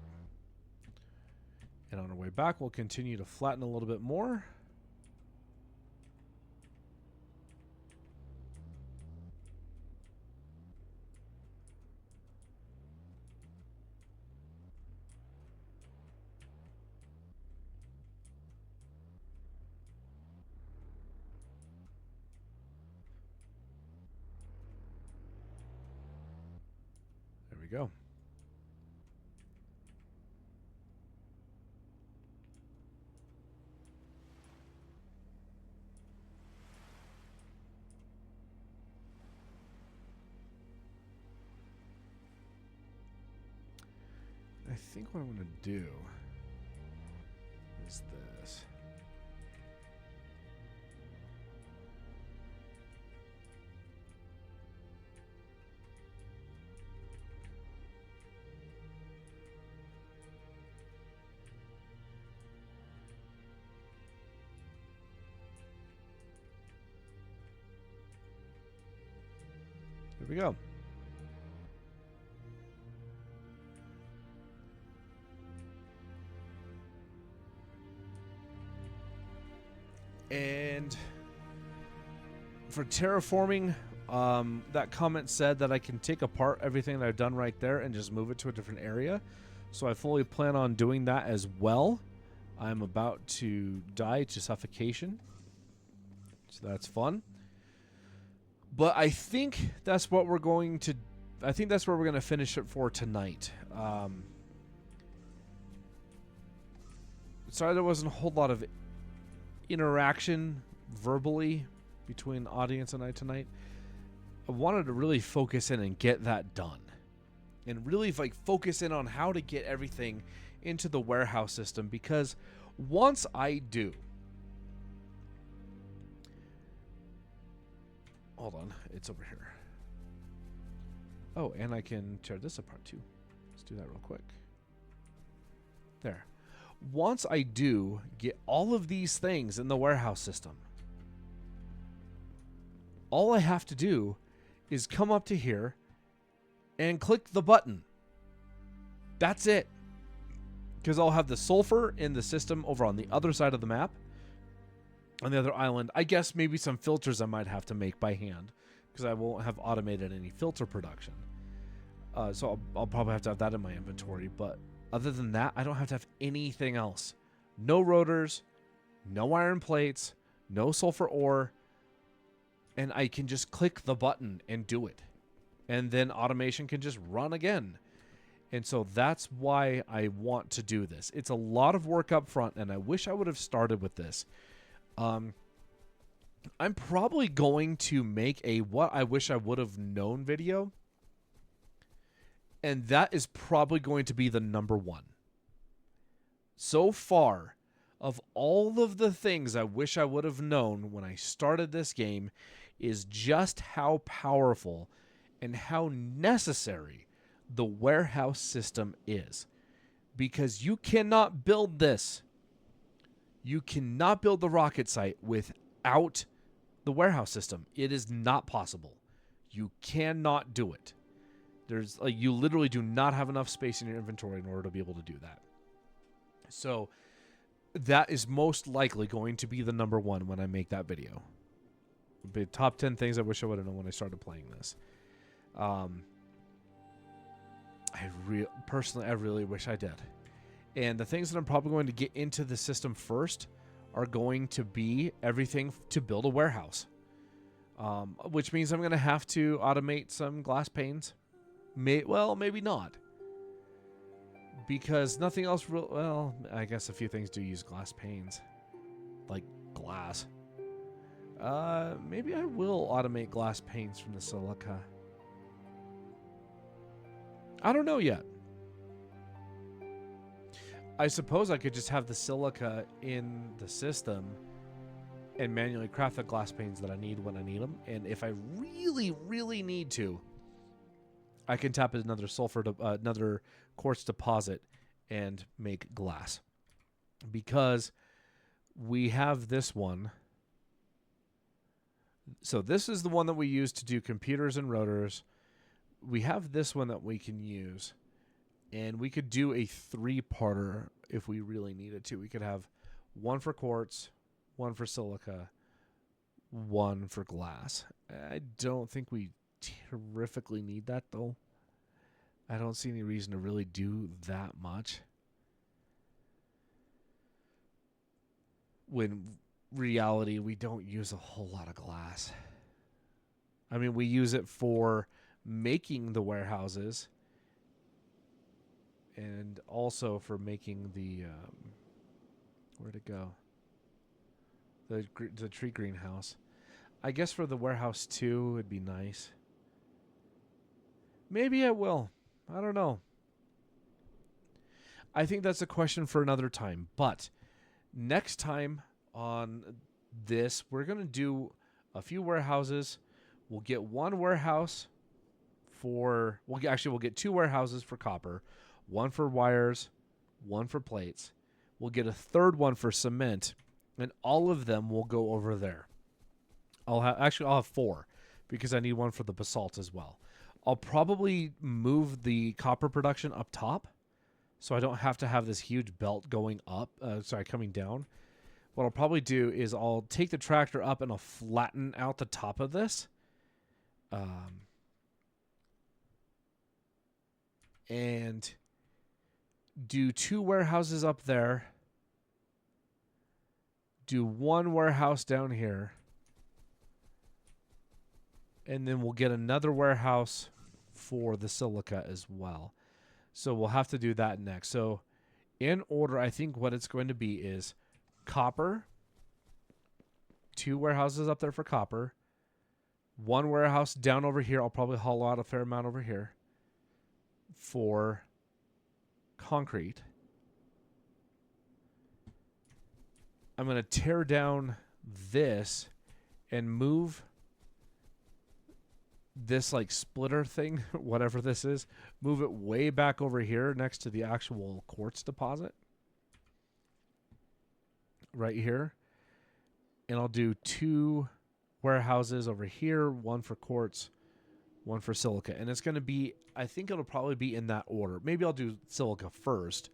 And on our way back, we'll continue to flatten a little bit more. There we go. I think what I'm going to do is this. Here we go. And for terraforming, that comment said that I can take apart everything that I've done right there and just move it to a different area. So I fully plan on doing that as well. I'm about to die to suffocation. So that's fun. But I think that's what we're going to... I think that's where we're going to finish it for tonight. Sorry there wasn't a whole lot of interaction verbally between the audience and I tonight. I wanted to really focus in and get that done. And really focus in on how to get everything into the warehouse system, because once I do... Hold on, it's over here. Oh, and I can tear this apart too. Let's do that real quick. There. Once I do get all of these things in the warehouse system, all I have to do is come up to here and click the button. That's it. Because I'll have the sulfur in the system over on the other side of the map. On the other island. I guess maybe some filters I might have to make by hand, because I won't have automated any filter production. So I'll probably have to have that in my inventory. But other than that, I don't have to have anything else. No rotors, no iron plates, no sulfur ore. And I can just click the button and do it. And then automation can just run again. And so that's why I want to do this. It's a lot of work up front, and I wish I would have started with this. I'm probably going to make a what I wish I would have known video. And that is probably going to be the number one. So far, of all of the things I wish I would have known when I started this game, is just how powerful and how necessary the warehouse system is. Because you cannot build this. You cannot build the rocket site without the warehouse system. It is not possible. You cannot do it. There's you literally do not have enough space in your inventory in order to be able to do that. So that is most likely going to be the number one when I make that video. The top 10 things I wish I would have known when I started playing this. Personally, I really wish I did. And the things that I'm probably going to get into the system first are going to be everything to build a warehouse. Which means I'm going to have to automate some glass panes. Maybe not. Because nothing else well, I guess a few things do use glass panes. Like glass. Maybe I will automate glass panes from the silica. I don't know yet. I suppose I could just have the silica in the system and manually craft the glass panes that I need when I need them. And if I really, really need to, I can tap another another quartz deposit and make glass. Because we have this one. So this is the one that we use to do computers and rotors. We have this one that we can use. And we could do a 3-parter if we really needed to. We could have one for quartz, one for silica, one for glass. I don't think we terrifically need that, though. I don't see any reason to really do that much. When reality, we don't use a whole lot of glass. I mean, we use it for making the warehouses. And also for making the, where'd it go? The tree greenhouse. I guess for the warehouse too, it'd be nice. Maybe I will. I don't know. I think that's a question for another time. But next time on this, we're going to do a few warehouses. We'll get one warehouse for, we'll get 2 warehouses for copper. One for wires, one for plates. We'll get a 3rd one for cement, and all of them will go over there. I'll have 4 because I need one for the basalt as well. I'll probably move the copper production up top so I don't have to have this huge belt going up, coming down. What I'll probably do is I'll take the tractor up and I'll flatten out the top of this. And do 2 warehouses up there. Do 1 warehouse down here. And then we'll get another warehouse for the silica as well. So we'll have to do that next. So in order, I think what it's going to be is copper. 2 warehouses up there for copper. 1 warehouse down over here. I'll probably haul out a fair amount over here for concrete. I'm going to tear down this and move this like splitter thing, whatever this is, move it way back over here next to the actual quartz deposit. Right here. And I'll do 2 warehouses over here, 1 for quartz, 1 for silica. And it's going to be, I think it'll probably be in that order. Maybe I'll do silica first.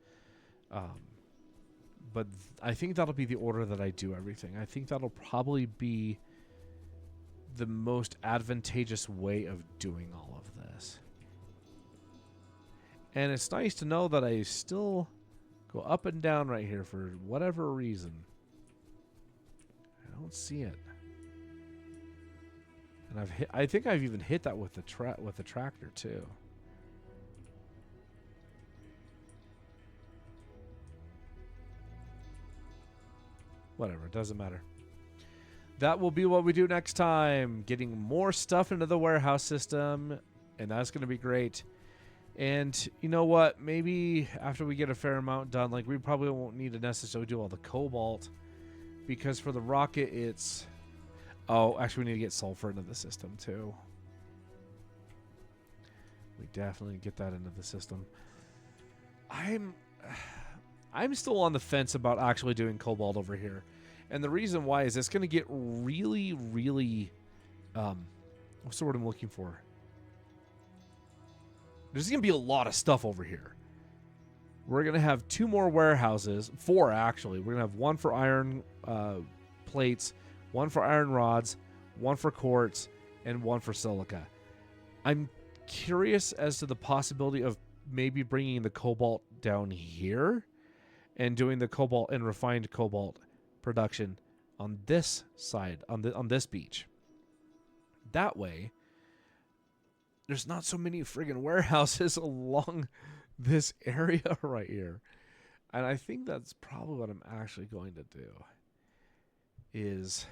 But I think that'll be the order that I do everything. I think that'll probably be the most advantageous way of doing all of this. And it's nice to know that I still go up and down right here for whatever reason. I don't see it. And I think I've even hit that with the tractor too. Whatever, it doesn't matter. That will be what we do next time. Getting more stuff into the warehouse system, and that's going to be great. And you know what? Maybe after we get a fair amount done, like we probably won't need to necessarily do all the cobalt, because for the rocket it's... Oh, actually we need to get sulfur into the system too. We definitely get that into the system. I'm still on the fence about actually doing cobalt over here. And the reason why is it's going to get really, really... what's the word I'm looking for? There's going to be a lot of stuff over here. We're going to have 2 more warehouses. 4, actually. We're going to have 1 for iron plates, 1 for iron rods, 1 for quartz, and 1 for silica. I'm curious as to the possibility of maybe bringing the cobalt down here and doing the cobalt and refined cobalt production on this side, on this beach. That way, there's not so many friggin' warehouses along this area right here. And I think that's probably what I'm actually going to do, is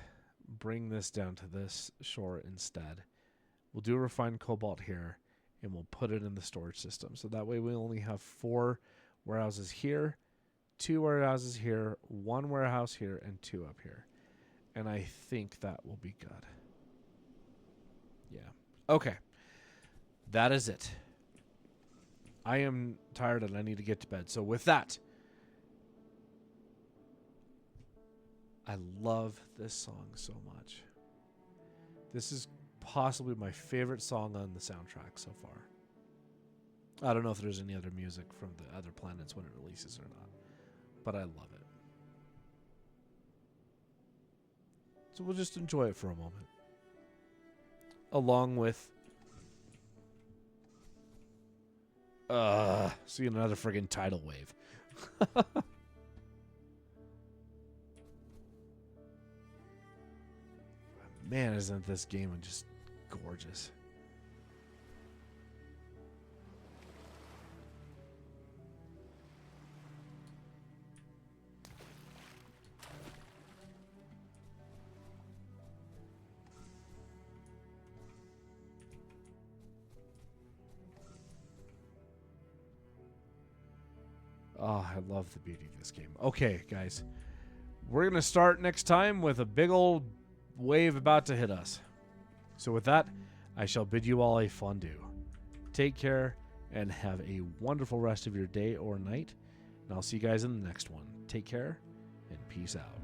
bring this down to this shore instead. We'll do a refined cobalt here, and we'll put it in the storage system. So that way we only have 4 warehouses here, 2 warehouses here, 1 warehouse here, and 2 up here. And I think that will be good. Yeah. Okay. That is it. I am tired and I need to get to bed. So with that, I love this song so much. This is possibly my favorite song on the soundtrack so far. I don't know if there's any other music from the other planets when it releases or not, but I love it. So we'll just enjoy it for a moment. Along with see another friggin' tidal wave. Man, isn't this game just gorgeous? Oh, I love the beauty of this game. Okay, guys. We're going to start next time with a big old wave about to hit us. So with that, I shall bid you all a fondue. Take care and have a wonderful rest of your day or night. And I'll see you guys in the next one. Take care and peace out.